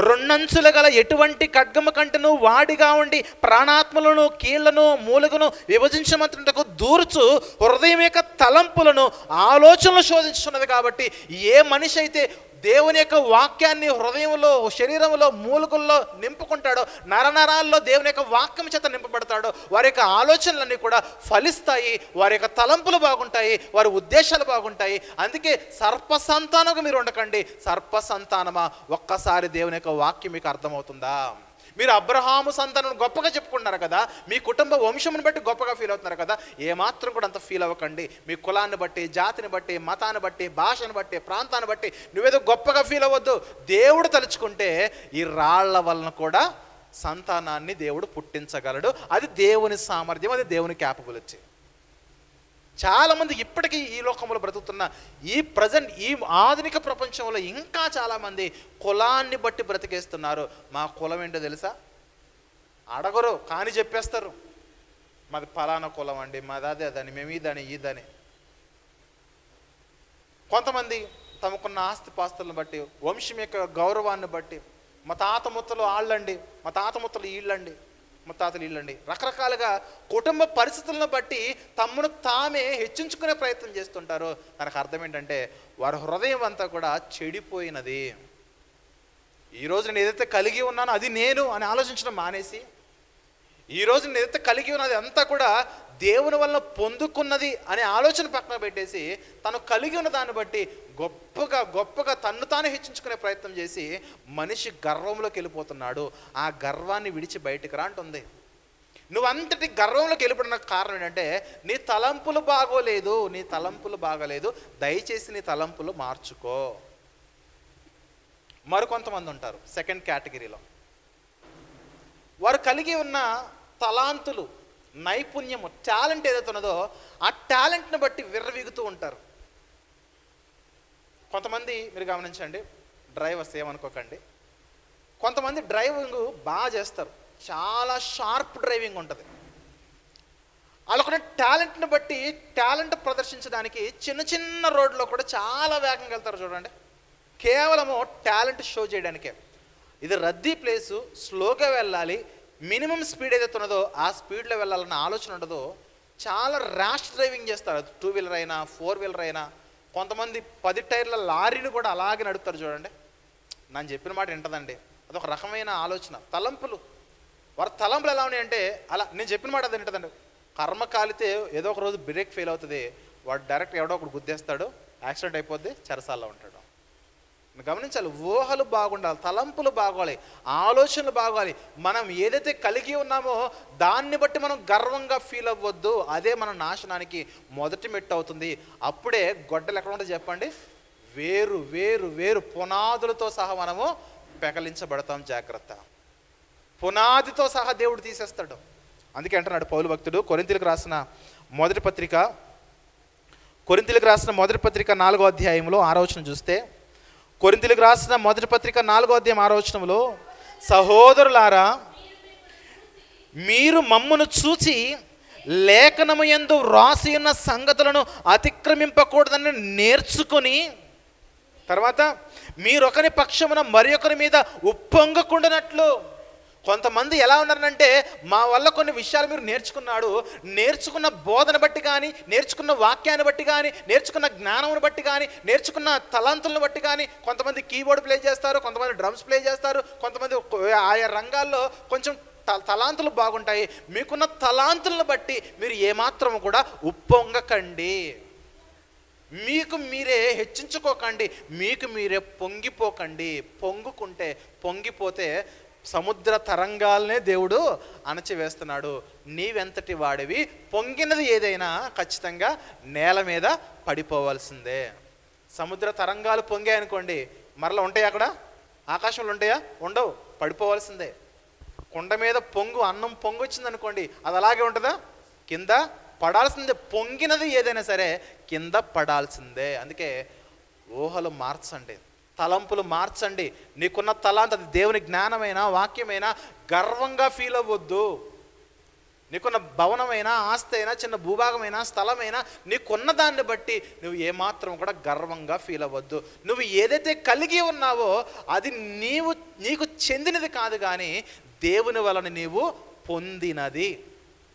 రెండంచులు గల ఎటువంటి ఖడ్గము కంటను వాడిగా ఉండి ప్రాణాత్మలను, కీళ్లను, మూలుగును విభజించమంటుటకు దూర్చు హృదయం యొక్క తలంపులను, ఆలోచనలు శోధించుతున్నది. కాబట్టి ఏ మనిషి అయితే దేవుని యొక్క వాక్యాన్ని హృదయంలో, శరీరంలో, మూలుగుల్లో నింపుకుంటాడో, నరనరాల్లో దేవుని యొక్క వాక్యం చేత నింపబడతాడో వారి యొక్క ఆలోచనలన్నీ కూడా ఫలిస్తాయి, వారి యొక్క తలంపులు బాగుంటాయి, వారి ఉద్దేశాలు బాగుంటాయి. అందుకే సర్పసంతానంగా మీరు ఉండకండి. సర్పసంతానమా, ఒక్కసారి దేవుని యొక్క వాక్యం మీకు అర్థమవుతుందా? మీరు అబ్రహాము సంతానం గొప్పగా చెప్పుకుంటున్నారు కదా, మీ కుటుంబ వంశమును బట్టి గొప్పగా ఫీల్ అవుతున్నారు కదా, ఏమాత్రం కూడా అంత ఫీల్ అవ్వకండి. మీ కులాన్ని బట్టి, జాతిని బట్టి, మతాన్ని బట్టి, భాషను బట్టి, ప్రాంతాన్ని బట్టి నువ్వేదో గొప్పగా ఫీల్ అవ్వద్దు. దేవుడు తలుచుకుంటే ఈ రాళ్ల వలన కూడా సంతానాన్ని దేవుడు పుట్టించగలడు. అది దేవుని సామర్థ్యం, అది దేవుని క్యాపబిలిటీ. చాలామంది ఇప్పటికీ ఈ లోకంలో బ్రతుకుతున్న ఈ ఆధునిక ప్రపంచంలో ఇంకా చాలామంది కులాన్ని బట్టి బ్రతికేస్తున్నారు. మా కులం ఏంటో తెలుసా? అడగరు కానీ చెప్పేస్తారు, మాది ఫలానా కులం అండి, మాది అదని, మేము ఇదని. కొంతమంది తమకున్న ఆస్తిపాస్తులను బట్టి, వంశం యొక్క గౌరవాన్ని బట్టి, మా తాత ముత్తలు వాళ్ళండి, మా తాత ముత్తలు వీళ్ళండి, ముత్తాతలు ఇల్లండి, రకరకాలుగా కుటుంబ పరిస్థితులను బట్టి తమ్మును తామే హెచ్చించుకునే ప్రయత్నం చేస్తుంటారు. దానికి అర్థం ఏంటంటే వారి హృదయం అంతా కూడా చెడిపోయినది. ఈరోజు నేను ఏదైతే కలిగి ఉన్నానో అది నేను అని ఆలోచించడం మానేసి, ఈరోజు నేను ఏదైతే కలిగి ఉన్నది అంతా కూడా దేవుని వల్ల పొందుకున్నది అనే ఆలోచన పక్కన పెట్టేసి తను కలిగి ఉన్న దాన్ని బట్టి గొప్పగా తన్ను తాను హెచ్చించుకునే ప్రయత్నం చేసి మనిషి గర్వంలోకి వెళ్ళిపోతున్నాడు. ఆ గర్వాన్ని విడిచి బయటికి రా అంటుంది. నువ్వంతటి గర్వంలోకి వెళ్ళిపోవడానికి కారణం ఏంటంటే నీ తలంపులు బాగలేదు. దయచేసి నీ తలంపులు మార్చుకో. మరికొంతమంది ఉంటారు సెకండ్ కేటగిరీలో. వారు కలిగి ఉన్న తలాంతులు, నైపుణ్యము, టాలెంట్ ఏదైతే ఉన్నదో ఆ టాలెంట్ని బట్టి విర్రవీగుతూ ఉంటారు. కొంతమంది మీరు గమనించండి, డ్రైవర్స్ ఏమనుకోకండి, కొంతమంది డ్రైవింగ్ బాగా చేస్తారు, చాలా షార్ప్ డ్రైవింగ్ ఉంటుంది. వాళ్ళకున్న టాలెంట్ని బట్టి టాలెంట్ ప్రదర్శించడానికి చిన్న రోడ్లో కూడా చాలా వేగంగా వెళ్తారు చూడండి, కేవలము టాలెంట్ షో చేయడానికే. ఇది రద్దీ ప్లేసు, స్లోగా వెళ్ళాలి, మినిమం స్పీడ్ ఏదైతే ఉన్నదో ఆ స్పీడ్లో వెళ్ళాలన్న ఆలోచన ఉండదో చాలా ర్యాష్ డ్రైవింగ్ చేస్తారు. 2 వీలర్ అయినా 4 వీలర్ అయినా. కొంతమంది 10 టైర్ల లారీని కూడా అలాగే నడుపుతారు చూడండి. నేను చెప్పిన మాట వింటదండి, అదొక రకమైన ఆలోచన, తలంపులు. వారి తలంపులు ఎలా ఉన్నాయంటే అలా నేను చెప్పిన మాట అది వింటదండి. కర్మ కాలితే ఏదో ఒక రోజు బ్రేక్ ఫెయిల్ అవుతుంది, వాడు డైరెక్ట్ ఎవడో ఒకడు గుద్దేస్తాడు, యాక్సిడెంట్ అయిపోద్ది, చెరసాల్లో ఉంటాడు. గమనించాలి, ఊహలు బాగుండాలి, తలంపులు బాగోవాలి, ఆలోచనలు బాగోవాలి. మనం ఏదైతే కలిగి ఉన్నామో దాన్ని బట్టి మనం గర్వంగా ఫీల్ అవ్వద్దు. అదే మన నాశనానికి మొదటి మెట్టు అవుతుంది. అప్పుడే గొడ్డలు ఎక్కడ ఉంటుంది చెప్పండి? వేరు వేరు వేరు పునాదులతో సహా మనము పెకలించబడతాం. జాగ్రత్త, పునాదితో సహా దేవుడు తీసేస్తాడు. అందుకే అంటున్నాడు పౌలు భక్తుడు కొరింథీయులకు రాసిన మొదటి పత్రిక 4వ అధ్యాయంలో 6వ వచనం చూస్తే, కొరింథీయులకు రాసిన మొదటి పత్రిక 4వ అధ్యాయం 6వ వచనంలో, సహోదరులారా మీరు మమ్మును చూచి లేఖనము యందు వ్రాసి ఉన్న సంగతులను అతిక్రమింపకూడదని నేర్చుకొని, తర్వాత మీరొకరి పక్షమున మరి ఒకరి మీద ఉప్పొంగకుండానట్లు. కొంతమంది ఎలా ఉన్నారంటే, మా వల్ల కొన్ని విషయాలు మీరు నేర్చుకున్న బోధన బట్టి కానీ, నేర్చుకున్న వాక్యాన్ని బట్టి కానీ, నేర్చుకున్న జ్ఞానమును బట్టి కానీ, నేర్చుకున్న తలాంతులను బట్టి కానీ, కొంతమంది కీబోర్డ్ ప్లే చేస్తారు, కొంతమంది డ్రమ్స్ ప్లే చేస్తారు, కొంతమంది ఆయా రంగాల్లో కొంచెం తలాంతులు బాగుంటాయి. మీకున్న తలాంతులను బట్టి మీరు ఏమాత్రం కూడా ఉప్పొంగకండి, మీకు మీరే హెచ్చించుకోకండి, మీకు మీరే పొంగిపోకండి. పొంగిపోతే సముద్ర తరంగాలనే దేవుడు అణచివేస్తున్నాడు. నీవెంతటి వాడివి, పొంగినది ఏదైనా ఖచ్చితంగా నేల మీద పడిపోవాల్సిందే. సముద్ర తరంగాలు పొంగాయనుకోండి, మరలా ఉంటాయి అక్కడ? ఆకాశంలో ఉంటాయా? ఉండవు, పడిపోవాల్సిందే. కొండ మీద అన్నం పొంగు వచ్చిందనుకోండి, అది అలాగే ఉంటుందా? కింద పడాల్సిందే. పొంగినది ఏదైనా సరే కింద పడాల్సిందే. అందుకే ఊహలు మార్చండి, తలంపులు మార్చండి. నీకున్న తలాంత, అది దేవుని జ్ఞానమైనా వాక్యమైనా గర్వంగా ఫీల్ అవ్వద్దు. నీకున్న భవనమైనా, ఆస్తి అయినా, చిన్న భూభాగమైనా, స్థలమైనా, నీకున్న దాన్ని బట్టి నువ్వు ఏమాత్రం కూడా గర్వంగా ఫీల్ అవ్వద్దు. నువ్వు ఏదైతే కలిగి ఉన్నావో అది నీకు చెందినది కాదు, కానీ దేవుని వలన నీవు పొందినది.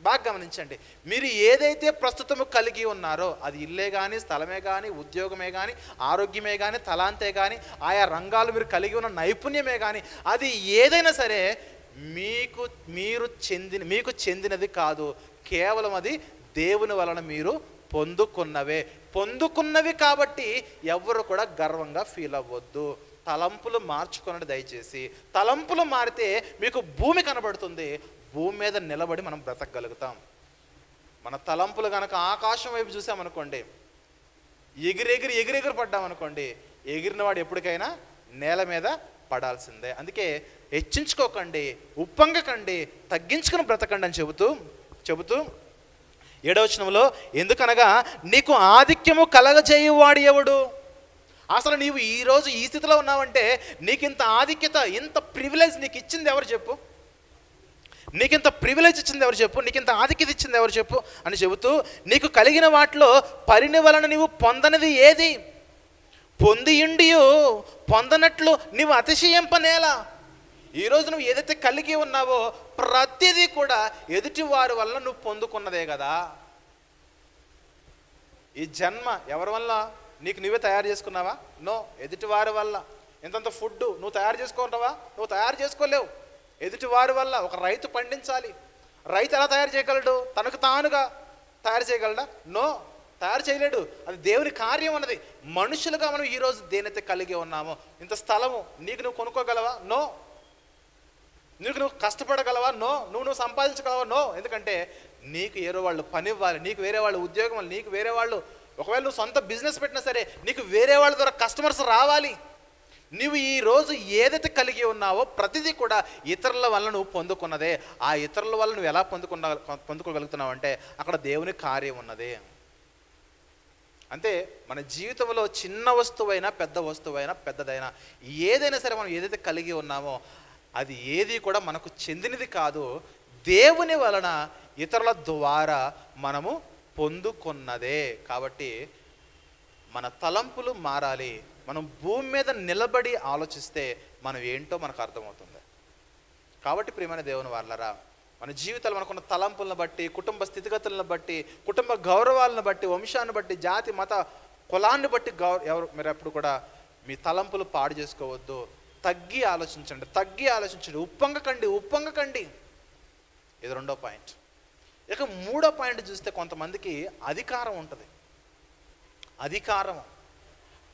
బాగా గమనించండి, మీరు ఏదైతే ప్రస్తుతము కలిగి ఉన్నారో, అది ఇల్లే కానీ, స్థలమే కానీ, ఉద్యోగమే కానీ, ఆరోగ్యమే కానీ, తలాంతే కానీ, ఆయా రంగాలు మీరు కలిగి ఉన్న నైపుణ్యమే కానీ, అది ఏదైనా సరే మీకు చెందినది కాదు. కేవలం అది దేవుని వలన మీరు పొందుకున్నవి కాబట్టి ఎవరు కూడా గర్వంగా ఫీల్ అవ్వద్దు. తలంపులు మార్చుకున్నది దయచేసి. తలంపులు మారితే మీకు భూమి కనబడుతుంది, భూమి మీద నిలబడి మనం బ్రతకగలుగుతాం. మన తలంపులు కనుక ఆకాశం వైపు చూసామనుకోండి, ఎగిరెగిరి పడ్డామనుకోండి, ఎగిరిన వాడు ఎప్పటికైనా నేల మీద పడాల్సిందే. అందుకే హెచ్చించుకోకండి, ఉప్పొంగకండి, తగ్గించుకుని బ్రతకండి అని చెబుతూ 7వ వచనంలో, ఎందుకనగా నీకు ఆధిక్యము కలగజేయువాడు ఎవడు? అసలు నీవు ఈరోజు ఈ స్థితిలో ఉన్నావంటే నీకు ఇంత ఆధిక్యత, ఇంత ప్రివిలేజ్ నీకు ఇచ్చింది ఎవరు చెప్పు? నీకింత ప్రివిలేజ్ ఇచ్చింది ఎవరు చెప్పు? నీకింత ఆధిక్యత ఇచ్చింది ఎవరు చెప్పు అని చెబుతూ, నీకు కలిగిన వాటిలో పరిని వలన నీవు పొందనిది ఏది? పొందియుండియు పొందనట్లు నీవు అతిశయింపనేలా? ఈరోజు నువ్వు ఏదైతే కలిగి ఉన్నావో ప్రతిదీ కూడా ఎదుటి వారి వల్ల నువ్వు పొందుకున్నదే కదా. ఈ జన్మ ఎవరి వల్ల? నీకు నువ్వే తయారు చేసుకున్నావా? నో, ఎదుటి వారి వల్ల. ఇంతంత ఫుడ్ నువ్వు తయారు చేసుకుంటావా? నువ్వు తయారు చేసుకోలేవు, ఎదుటి వారి వల్ల. ఒక రైతు పండించాలి, రైతు ఎలా తయారు చేయగలడు? తనకు తానుగా తయారు చేయగలడా? నో, తయారు చేయలేడు. అది దేవుని కార్యం అన్నది. మనుషులుగా మనం ఈరోజు దేనైతే కలిగి ఉన్నామో, ఇంత స్థలము నీకు నువ్వు కొనుక్కోగలవా? నో. నువ్వు కష్టపడగలవా? నో. నువ్వు సంపాదించగలవా? నో. ఎందుకంటే నీకు వేరే వాళ్ళు పని ఇవ్వాలి, నీకు వేరే వాళ్ళు ఉద్యోగం ఇవ్వాలి, నీకు వేరే వాళ్ళు, ఒకవేళ నువ్వు సొంత బిజినెస్ పెట్టినా సరే నీకు వేరే వాళ్ళ ద్వారా కస్టమర్స్ రావాలి. నువ్వు ఈరోజు ఏదైతే ఉన్నావో ప్రతిదీ కూడా ఇతరుల వల్ల నువ్వు పొందుకున్నదే. ఆ ఇతరుల వల్ల నువ్వు ఎలా పొందుకోగలుగుతున్నావు అంటే అక్కడ దేవుని కార్యం ఉన్నది. అంతే. మన జీవితంలో చిన్న వస్తువైనా, పెద్ద వస్తువైనా, పెద్దదైనా, ఏదైనా సరే మనం ఏదైతే కలిగి ఉన్నామో అది ఏది కూడా మనకు చెందినది కాదు, దేవుని వలన ఇతరుల ద్వారా మనము పొందుకున్నదే. కాబట్టి మన తలంపులు మారాలి. మనం భూమి మీద నిలబడి ఆలోచిస్తే మనం ఏంటో మనకు అర్థమవుతుంది. కాబట్టి ప్రియమైన దేవుని వాళ్ళరా, మన జీవితాలు మనకున్న తలంపులను బట్టి, కుటుంబ స్థితిగతులను బట్టి, కుటుంబ గౌరవాలను బట్టి, వంశాన్ని బట్టి, జాతి మత కులాన్ని బట్టి మీరు ఎప్పుడు కూడా మీ తలంపులు పాడు చేసుకోవద్దు. తగ్గి ఆలోచించండి. ఉప్పొంగకండి. ఇది 2వ పాయింట్. ఇక 3వ పాయింట్ చూస్తే కొంతమందికి అధికారం ఉంటుంది.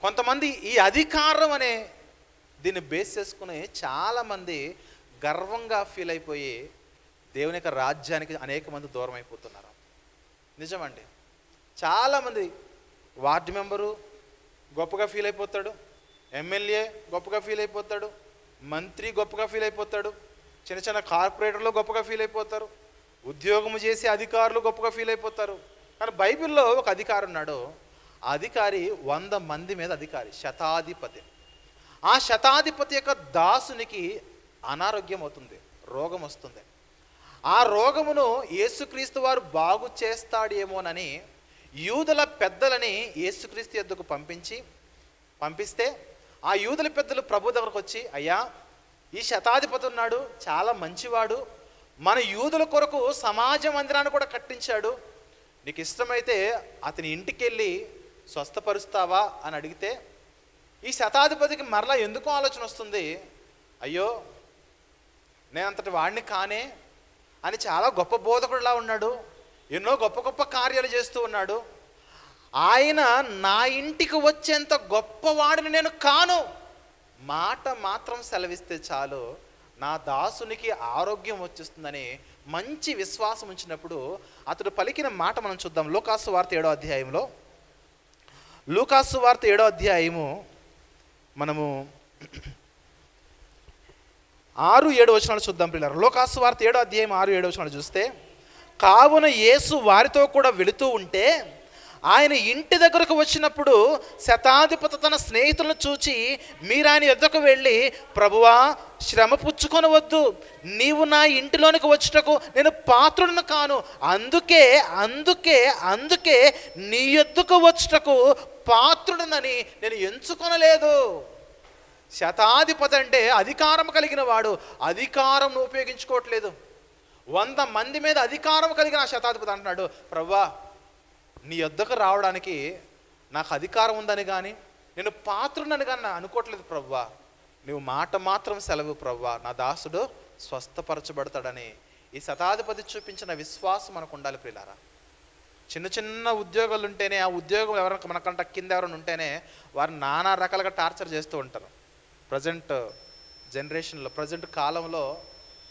కొంతమంది ఈ అధికారం అనే దీన్ని బేస్ చేసుకుని చాలామంది గర్వంగా ఫీల్ అయిపోయి దేవుని యొక్క రాజ్యానికి అనేక మంది దూరం అయిపోతున్నారు. నిజమండి. చాలామంది వార్డు మెంబరు గొప్పగా ఫీల్ అయిపోతాడు, ఎమ్మెల్యే గొప్పగా ఫీల్ అయిపోతాడు, మంత్రి గొప్పగా ఫీల్ అయిపోతాడు, చిన్న చిన్న కార్పొరేటర్లు గొప్పగా ఫీల్ అయిపోతారు, ఉద్యోగం చేసి అధికారులు గొప్పగా ఫీల్ అయిపోతారు. కానీ బైబిల్లో ఒక అధికారి ఉన్నాడు. ఆ అధికారి 100 మంది మీద అధికారి, శతాధిపతి. ఆ శతాధిపతి యొక్క దాసునికి అనారోగ్యం అవుతుంది, రోగం వస్తుంది. ఆ రోగమును యేసుక్రీస్తు వారు బాగు చేస్తాడేమోనని యూదుల పెద్దలని యేసుక్రీస్తు యొద్దకు పంపిస్తే ఆ యూదుల పెద్దలు ప్రభు దగ్గరకు వచ్చి, అయ్యా, ఈ శతాధిపతి ఉన్నాడు, చాలా మంచివాడు, మన యూదుల కొరకు సమాజ మందిరాన్ని కూడా కట్టించాడు, నీకు ఇష్టమైతే అతని ఇంటికి వెళ్ళి స్వస్థపరుస్తావా అని అడిగితే, ఈ శతాధిపతికి మరలా ఎందుకు ఆలోచన వస్తుంది, అయ్యో నేను అంతటి వాడిని కానే అని, చాలా గొప్ప బోధకుడిలా ఉన్నాడు, ఎన్నో గొప్ప గొప్ప కార్యాలు చేస్తూ ఉన్నాడు, ఆయన నా ఇంటికి వచ్చేంత గొప్పవాడిని నేను కాను, మాట మాత్రం సెలవిస్తే చాలు నా దాసునికి ఆరోగ్యం వచ్చేస్తుందని మంచి విశ్వాసం ఉంచినప్పుడు అతడు పలికిన మాట మనం చూద్దాం. లూకాసు వార్త 7వ అధ్యాయంలో, లూకాసు వార్త 7వ అధ్యాయము మనము 6-7 వచనాలు చూద్దాం పిల్లలు. లూకాసు వార్త 7వ అధ్యాయం 6-7 వచనాలు చూస్తే, కావున యేసు వారితో కూడా వెళుతూ ఉంటే ఆయన ఇంటి దగ్గరకు వచ్చినప్పుడు శతాధిపతి తన స్నేహితులను చూచి, మీరు ఆయన యొద్దకు వెళ్ళి, ప్రభువా, శ్రమ పుచ్చుకొనవద్దు, నీవు నా ఇంటిలోనికి వచ్చుటకు నేను పాత్రుడిని కాను, అందుకే అందుకే అందుకే నీ యొద్దకు వచ్చుటకు పాత్రుడినని నేను ఎంచుకొనలేదు. శతాధిపతి అంటే అధికారం కలిగిన వాడు, అధికారం ఉపయోగించుకోవట్లేదు. 100 మంది మీద అధికారం కలిగిన ఆ శతాధిపతి అంటున్నాడు, ప్రభువా, నీ యొద్దకు రావడానికి నాకు అధికారం ఉందని కానీ నేను పాత్రుడని కానీ అనుకోవట్లేదు ప్రభువా, నువ్వు మాట మాత్రం సెలవు ప్రభువా, నా దాసుడు స్వస్థపరచబడతాడని ఈ శతాధిపతి చూపించిన విశ్వాసం మనకు ఉండాలి ప్రియులారా. చిన్న చిన్న ఉద్యోగాలు ఉంటేనే, ఆ ఉద్యోగం ఎవరైనా మనకంట కింద ఎవరైనా ఉంటేనే వారు నానా రకాలుగా టార్చర్ చేస్తూ ఉంటారు. ప్రజెంట్ జనరేషన్లో, ప్రజెంట్ కాలంలో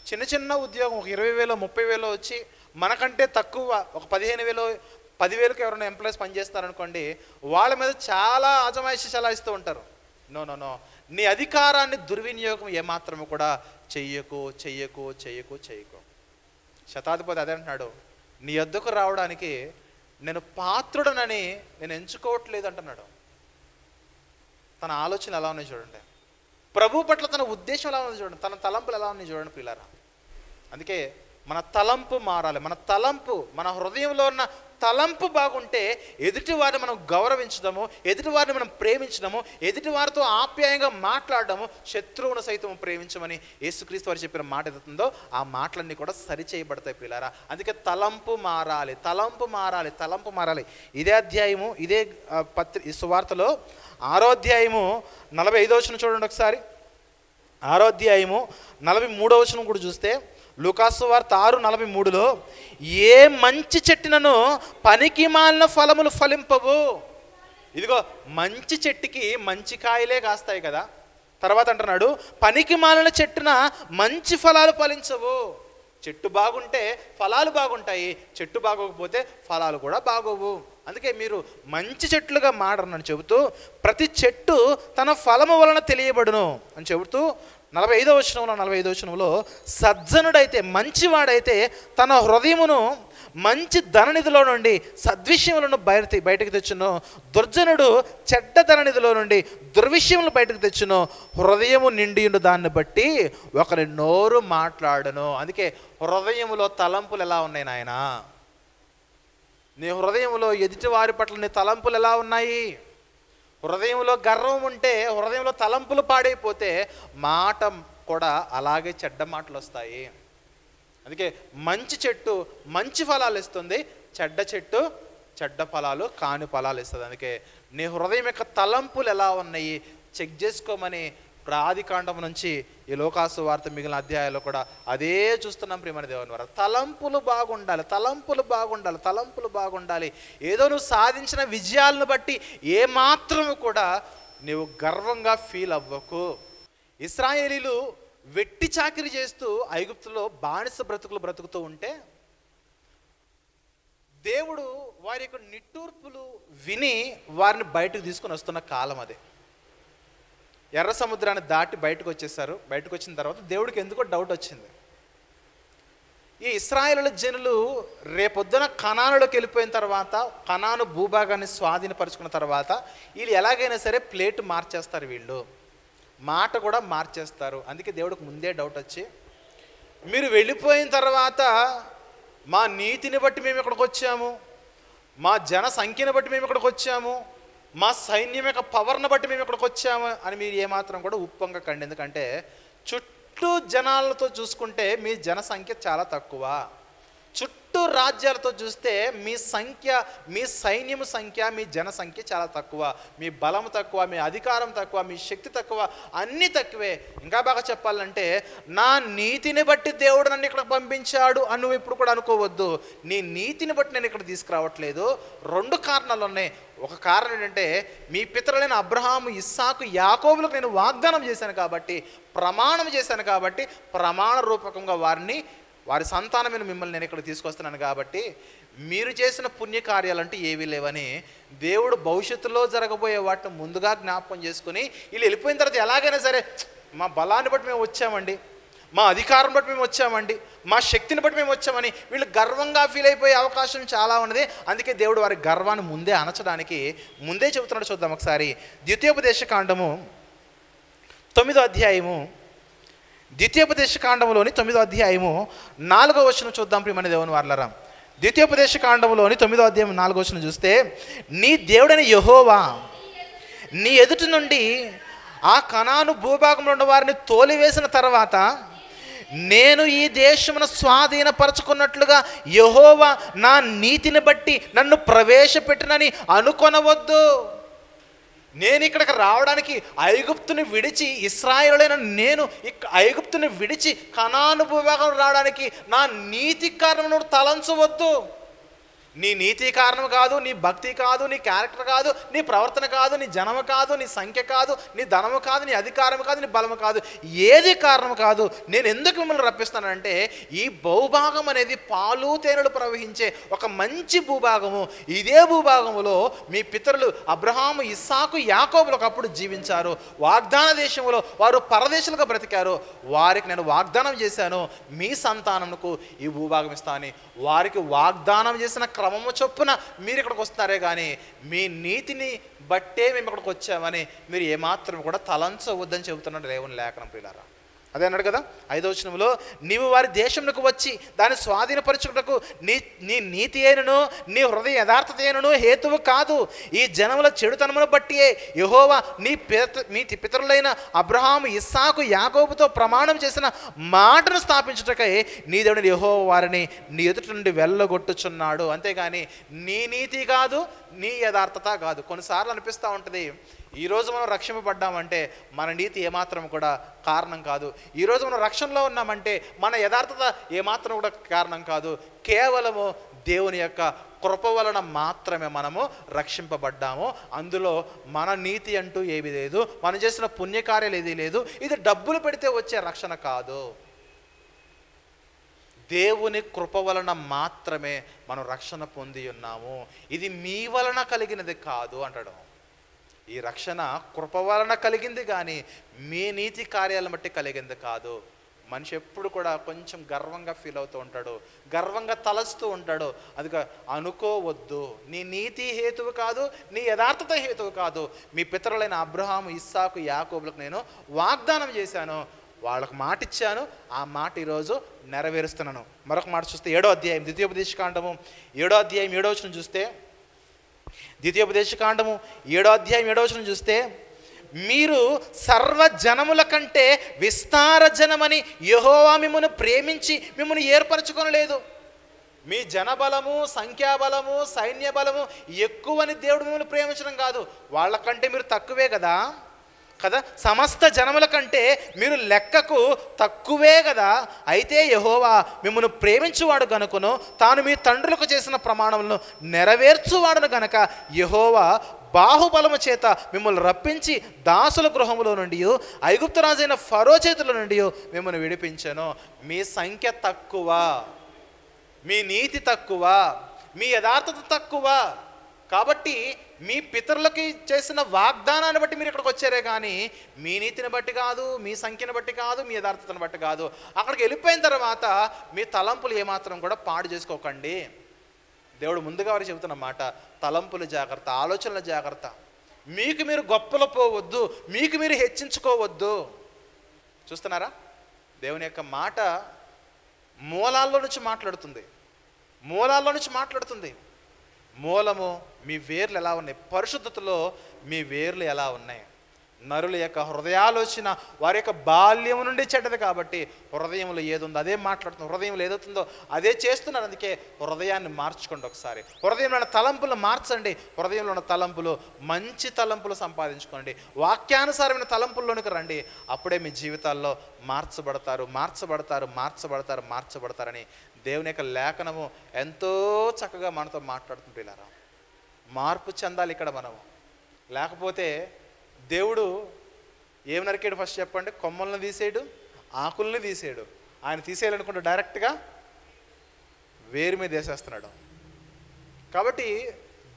చిన్న చిన్న ఉద్యోగం ఒక 20,000 30,000 వచ్చి మనకంటే తక్కువ ఒక 15,000 10,000కి ఎవరైనా ఎంప్లాయీస్ పనిచేస్తారనుకోండి, వాళ్ళ మీద చాలా అజమాయిషి చలాయిస్తూ ఉంటారు. నో నో నో, నీ అధికారాన్ని దుర్వినియోగం ఏమాత్రము కూడా చెయ్యకు చెయ్యకు చెయ్యకు చెయ్యకు. శతాధిపతి అదే అంటున్నాడు, నీ యొద్దకు రావడానికి నేను పాత్రుడనని నేను ఎంచుకోవట్లేదు అంటున్నాడు. తన ఆలోచన ఎలా ఉన్నాయి చూడండి, ప్రభు పట్ల తన ఉద్దేశం ఎలా ఉంది చూడండి, తన తలంపులు ఎలా ఉన్నాయి చూడండి పిల్లరా. అందుకే మన తలంపు మారాలి. మన తలంపు, మన హృదయంలో ఉన్న తలంపు బాగుంటే ఎదుటి వారిని మనం గౌరవించడము, ఎదుటి వారిని మనం ప్రేమించడము, ఎదుటి వారితో ఆప్యాయంగా మాట్లాడడము, శత్రువును సైతం ప్రేమించమని యేసుక్రీస్తు వారు చెప్పిన మాట ఏదైతుందో ఆ మాటలన్నీ కూడా సరిచేయబడతాయి పిల్లారా. అందుకే తలంపు మారాలి, తలంపు మారాలి, తలంపు మారాలి. ఇదే అధ్యాయము, ఇదే సువార్తలో 6వ అధ్యాయము 45వ వచనం చూడండి ఒకసారి. 6వ అధ్యాయము 43వ వచనం కూడా చూస్తే, లూకాసు వార్త 6:43లో, ఏ మంచి చెట్టునను పనికి మాలిన ఫలములు ఫలింపవు. ఇదిగో మంచి చెట్టుకి మంచి కాయలే కాస్తాయి కదా. తర్వాత అంటున్నాడు, పనికి మాలిన చెట్టున మంచి ఫలాలు ఫలించవు. చెట్టు బాగుంటే ఫలాలు బాగుంటాయి, చెట్టు బాగోకపోతే ఫలాలు కూడా బాగోవు. అందుకే మీరు మంచి చెట్లుగా మారనని చెబుతూ, ప్రతి చెట్టు తన ఫలము వలన తెలియబడును అని చెబుతూ 45వ వచనంలో, సజ్జనుడైతే, మంచివాడైతే తన హృదయమును మంచి ధననిధిలో నుండి సద్విషయములను బయటకు తెచ్చును, దుర్జనుడు చెడ్డ ధననిధిలో నుండి దుర్విషయములు బయటకు తెచ్చును, హృదయము నిండియుండు దాన్ని బట్టి ఒకరి నోరు మాట్లాడను. అందుకే హృదయములో తలంపులు ఎలా ఉన్నాయి నాయనా? నీ హృదయంలో ఎదుటి వారి పట్ల నీ తలంపులు ఎలా ఉన్నాయి? హృదయంలో గర్వం ఉంటే, హృదయంలో తలంపులు పాడైపోతే మాట కూడా అలాగే చెడ్డ మాటలు వస్తాయి. అందుకే మంచి చెట్టు మంచి ఫలాలు ఇస్తుంది, చెడ్డ చెట్టు చెడ్డ ఫలాలు కాని ఫలాలు ఇస్తుంది. అందుకే నీ హృదయం యొక్క తలంపులు ఎలా ఉన్నాయి చెక్ చేసుకోమని ఆదికాండం నుంచి ఈ లోకాసు వార్త మిగిలిన అధ్యాయాల్లో కూడా అదే చూస్తున్నాం ప్రియమైన దేవుని వారు. తలంపులు బాగుండాలి, తలంపులు బాగుండాలి, తలంపులు బాగుండాలి. ఏదో నువ్వు సాధించిన విజయాలను బట్టి ఏమాత్రము కూడా నువ్వు గర్వంగా ఫీల్ అవ్వకు. ఇశ్రాయేలీలు వెట్టి చాకిరీ చేస్తూ ఐగుప్తులో బానిస బ్రతుకుతూ ఉంటే దేవుడు వారి యొక్క నిట్టూర్పులు విని వారిని బయటకు తీసుకొని వస్తున్న కాలం అదే. ఎర్ర సముద్రాన్ని దాటి బయటకు వచ్చేసారు. బయటకు వచ్చిన తర్వాత దేవుడికి ఎందుకో డౌట్ వచ్చింది, ఈ ఇశ్రాయేలు జనులు రేపొద్దున కనానులోకి వెళ్ళిపోయిన తర్వాత, కనాను భూభాగాన్ని స్వాధీనపరుచుకున్న తర్వాత వీళ్ళు ఎలాగైనా సరే ప్లేట్ మార్చేస్తారు, వీళ్ళు మాట కూడా మార్చేస్తారు. అందుకే దేవుడికి ముందే డౌట్ వచ్చి, మీరు వెళ్ళిపోయిన తర్వాత మా నీతిని బట్టి మేము ఇక్కడికి వచ్చాము, మా జన సంఖ్యను బట్టి మేము ఇక్కడికి వచ్చాము, మా సైన్యం యొక్క పవర్ను బట్టి మేము ఇక్కడికి వచ్చాము అని మీరు ఏమాత్రం కూడా ఉప్పొంగకండి. ఎందుకంటే చుట్టూ జనాలతో చూసుకుంటే మీ జనసంఖ్య చాలా తక్కువ, చుట్టూ రాజ్యాలతో చూస్తే మీ సంఖ్య, మీ సైన్యం సంఖ్య, మీ జనసంఖ్య చాలా తక్కువ, మీ బలం తక్కువ, మీ అధికారం తక్కువ, మీ శక్తి తక్కువ, అన్నీ తక్కువే. ఇంకా బాగా చెప్పాలంటే నా నీతిని బట్టి దేవుడు నన్ను ఇక్కడ పంపించాడు అని నువ్వు ఇప్పుడు కూడా అనుకోవద్దు. నీ నీతిని బట్టి నేను ఇక్కడ తీసుకురావట్లేదు. రెండు కారణాలు ఉన్నాయి. ఒక కారణం ఏంటంటే మీ పితరులైన అబ్రహాము, ఇస్సాకు, యాకోబులకు నేను వాగ్దానం చేశాను కాబట్టి, ప్రమాణం చేశాను కాబట్టి, ప్రమాణ రూపకంగా వారి సంతానమైన మిమ్మల్ని నేను ఇక్కడ తీసుకొస్తున్నాను కాబట్టి మీరు చేసిన పుణ్యకార్యాలంటే ఏవీ లేవని దేవుడు భవిష్యత్తులో జరగబోయే వాటిని ముందుగా జ్ఞాపకం చేసుకుని, వీళ్ళు వెళ్ళిపోయిన తర్వాత ఎలాగైనా సరే మా బలాన్ని బట్టి మేము వచ్చామండి, మా అధికారం బట్టి మేము వచ్చామండి, మా శక్తిని బట్టి మేము వచ్చామని వీళ్ళు గర్వంగా ఫీల్ అయిపోయే అవకాశం చాలా ఉన్నది. అందుకే దేవుడు వారి గర్వాన్ని ముందే అణచడానికి ముందే చెబుతున్నాడు. చూద్దాం ఒకసారి ద్వితీయోపదేశకాండము 9వ అధ్యాయము, ద్వితీయోపదేశకాండములోని 9వ అధ్యాయము 4వ వచనం చూద్దాం. ప్రియమైన దేవుని వారలారా, ద్వితీయోపదేశకాండములోని 9వ అధ్యాయం 4వ వచనం చూస్తే, నీ దేవుడైన యెహోవా నీ ఎదుటి నుండి ఆ కనాను భూభాగంలో ఉన్న వారిని తోలివేసిన తర్వాత నేను ఈ దేశమును స్వాధీనపరచుకున్నట్లుగా యెహోవా నా నీతిని బట్టి నన్ను ప్రవేశపెట్టినని అనుకొనవద్దు. నేను ఇక్కడికి రావడానికి ఐగుప్తుని విడిచి, ఇశ్రాయేలులైన నేను ఐగుప్తుని విడిచి కనాను భూభాగం రావడానికి నా నీతి కారణం తలంచవద్దు. నీ నీతి కారణం కాదు, నీ భక్తి కాదు, నీ క్యారెక్టర్ కాదు, నీ ప్రవర్తన కాదు, నీ జనము కాదు, నీ సంఖ్య కాదు, నీ ధనము కాదు, నీ అధికారం కాదు, నీ బలము కాదు, ఏది కారణం కాదు. నేను ఎందుకు మిమ్మల్ని రప్పిస్తానంటే ఈ భూభాగం అనేది పాలు తేనెలు ప్రవహించే ఒక మంచి భూభాగము. ఇదే భూభాగములో మీ పితరులు అబ్రహాము, ఇస్సాకు, యాకోబులు ఒకప్పుడు జీవించారు. వాగ్దాన దేశంలో వారు పరదేశులుగా బ్రతికారు. వారికి నేను వాగ్దానం చేశాను, మీ సంతానమునకు ఈ భూభాగం ఇస్తానని. వారికి వాగ్దానం చేసిన క్రమము చొప్పున మీరు ఇక్కడికి వస్తున్నారే కానీ మీ నీతిని బట్టే మేము ఇక్కడికి వచ్చామని మీరు ఏమాత్రం కూడా తలంచవద్దని చెబుతున్నాడు దేవుని లేఖనం. ప్రియులారా, అదే అన్నాడు కదా 5వ వచనంలో, నీవు వారి దేశమునకు వచ్చి దాన్ని స్వాధీనపరచుటకు నీ నీతి అయినను నీ హృదయ యథార్థత అయినను హేతువు కాదు. ఈ జనముల చెడుతనమును బట్టియే యెహోవా మీ పితరులైన అబ్రహాము, ఇస్సాకు, యాకోబుతో ప్రమాణం చేసిన మాటను స్థాపించుటకై నీ దేవుని యెహోవా వారిని నీ ఎదుటి నుండి వెళ్ళగొట్టుచున్నాడు. అంతేగాని నీ నీతి కాదు, నీ యథార్థత కాదు. కొన్నిసార్లు అనిపిస్తూ ఉంటుంది, ఈరోజు మనం రక్షింపబడ్డామంటే మన నీతి ఏమాత్రం కూడా కారణం కాదు, ఈరోజు మనం రక్షణలో ఉన్నామంటే మన యథార్థత ఏమాత్రం కూడా కారణం కాదు. కేవలము దేవుని యొక్క కృప వలన మాత్రమే మనము రక్షింపబడ్డాము. అందులో మన నీతి అంటూ ఏమీ లేదు, మనం చేసిన పుణ్యకార్యాలు ఏదీ లేదు. ఇది డబ్బులు పెడితే వచ్చే రక్షణ కాదు. దేవుని కృప వలన మాత్రమే మనం రక్షణ పొంది ఉన్నాము. ఇది మీ వలన కలిగినది కాదు అంటాడు. ఈ రక్షణ కృప వలన కలిగింది కానీ మీ నీతి కార్యాలను బట్టి కలిగింది కాదు. మనిషి ఎప్పుడు కూడా కొంచెం గర్వంగా ఫీల్ అవుతూ ఉంటాడు, గర్వంగా తలస్తూ ఉంటాడు. అది అనుకోవద్దు. నీ నీతి హేతువు కాదు, నీ యథార్థత హేతువు కాదు. మీ పితరులైన అబ్రహాము, ఇస్సాకు, యాకోబులకు నేను వాగ్దానం చేశాను, వాళ్ళకు మాట ఇచ్చాను, ఆ మాట ఈరోజు నెరవేరుస్తున్నాను. మరొక మాట చూస్తే 7వ అధ్యాయం ద్వితీయోపదేశకాండము 7వ అధ్యాయం 7వ వచనం చూస్తే, ద్వితీయోపదేశకాండము 7వ అధ్యాయం 7వ వచనం చూస్తే, మీరు సర్వజనముల కంటే విస్తార జనమని యెహోవా మిమ్మును ప్రేమించి మిమ్మును ఏర్పరచుకొనలేదు. మీ జనబలము, సంఖ్యాబలము, సైన్య బలము ఎక్కువని దేవుడు మిమ్మల్ని ప్రేమించడం కాదు, వాళ్ళకంటే మీరు తక్కువే కదా. సమస్త జనముల కంటే మీరు లెక్కకు తక్కువే కదా. అయితే యెహోవా మిమ్మల్ని ప్రేమించువాడు గనుకను తాను మీ తండ్రులకు చేసిన ప్రమాణములను నెరవేర్చువాడును గనక యెహోవా బాహుబలము చేత మిమ్మల్ని రప్పించి దాసుల గృహములో నుండి, ఐగుప్తు రాజైన ఫరో చేతుల నుండి మిమ్మల్ని విడిపించాను. మీ సంఖ్య తక్కువ, మీ నీతి తక్కువ, మీ యథార్థత తక్కువ. కాబట్టి మీ పితరులకి చేసిన వాగ్దానాన్ని బట్టి మీరు ఇక్కడికి వచ్చారే కానీ మీ నీతిని బట్టి కాదు, మీ సంఖ్యను బట్టి కాదు, మీ యథార్థతను బట్టి కాదు. అక్కడికి వెళ్ళిపోయిన తర్వాత మీ తలంపులు ఏమాత్రం కూడా పాడు చేసుకోకండి. దేవుడు ముందుగా వారికి చెబుతున్న మాట, తలంపులు జాగ్రత్త, ఆలోచనల జాగ్రత్త. మీకు మీరు గొప్పలు పోవద్దు, మీకు మీరు హెచ్చించుకోవద్దు. చూస్తున్నారా, దేవుని యొక్క మాట మూలాల్లో నుంచి మాట్లాడుతుంది. మూలాల్లో నుంచి మాట్లాడుతుంది. మూలము, మీ వేర్లు ఎలా ఉన్నాయి, పరిశుద్ధతలో మీ వేర్లు ఎలా ఉన్నాయి. నరుల యొక్క హృదయాలోచన వారి యొక్క బాల్యం నుండి చెడ్డది కాబట్టి హృదయంలో ఏది ఉందో అదే మాట్లాడుతుంది. హృదయంలో ఏదవుతుందో అదే చేస్తున్నారు. అందుకే హృదయాన్ని మార్చుకోండి ఒకసారి. హృదయంలో ఉన్న తలంపులు మార్చండి. హృదయంలో ఉన్న తలంపులు మంచి తలంపులు సంపాదించుకోండి. వాక్యానుసారమైన తలంపుల్లోనికి రండి. అప్పుడే మీ జీవితాల్లో మార్చబడతారని దేవుని యొక్క లేఖనము ఎంతో చక్కగా మనతో మాట్లాడుతుంటే, ఇలా మార్పు చెందాలి ఇక్కడ మనము. లేకపోతే దేవుడు ఏం నరికాడు ఫస్ట్ చెప్పండి? కొమ్మలను తీసేయడు, ఆకుల్ని తీసేయడు. ఆయన తీసేయాలనుకుంటే డైరెక్ట్గా వేరు మీద వేసేస్తున్నాడు. కాబట్టి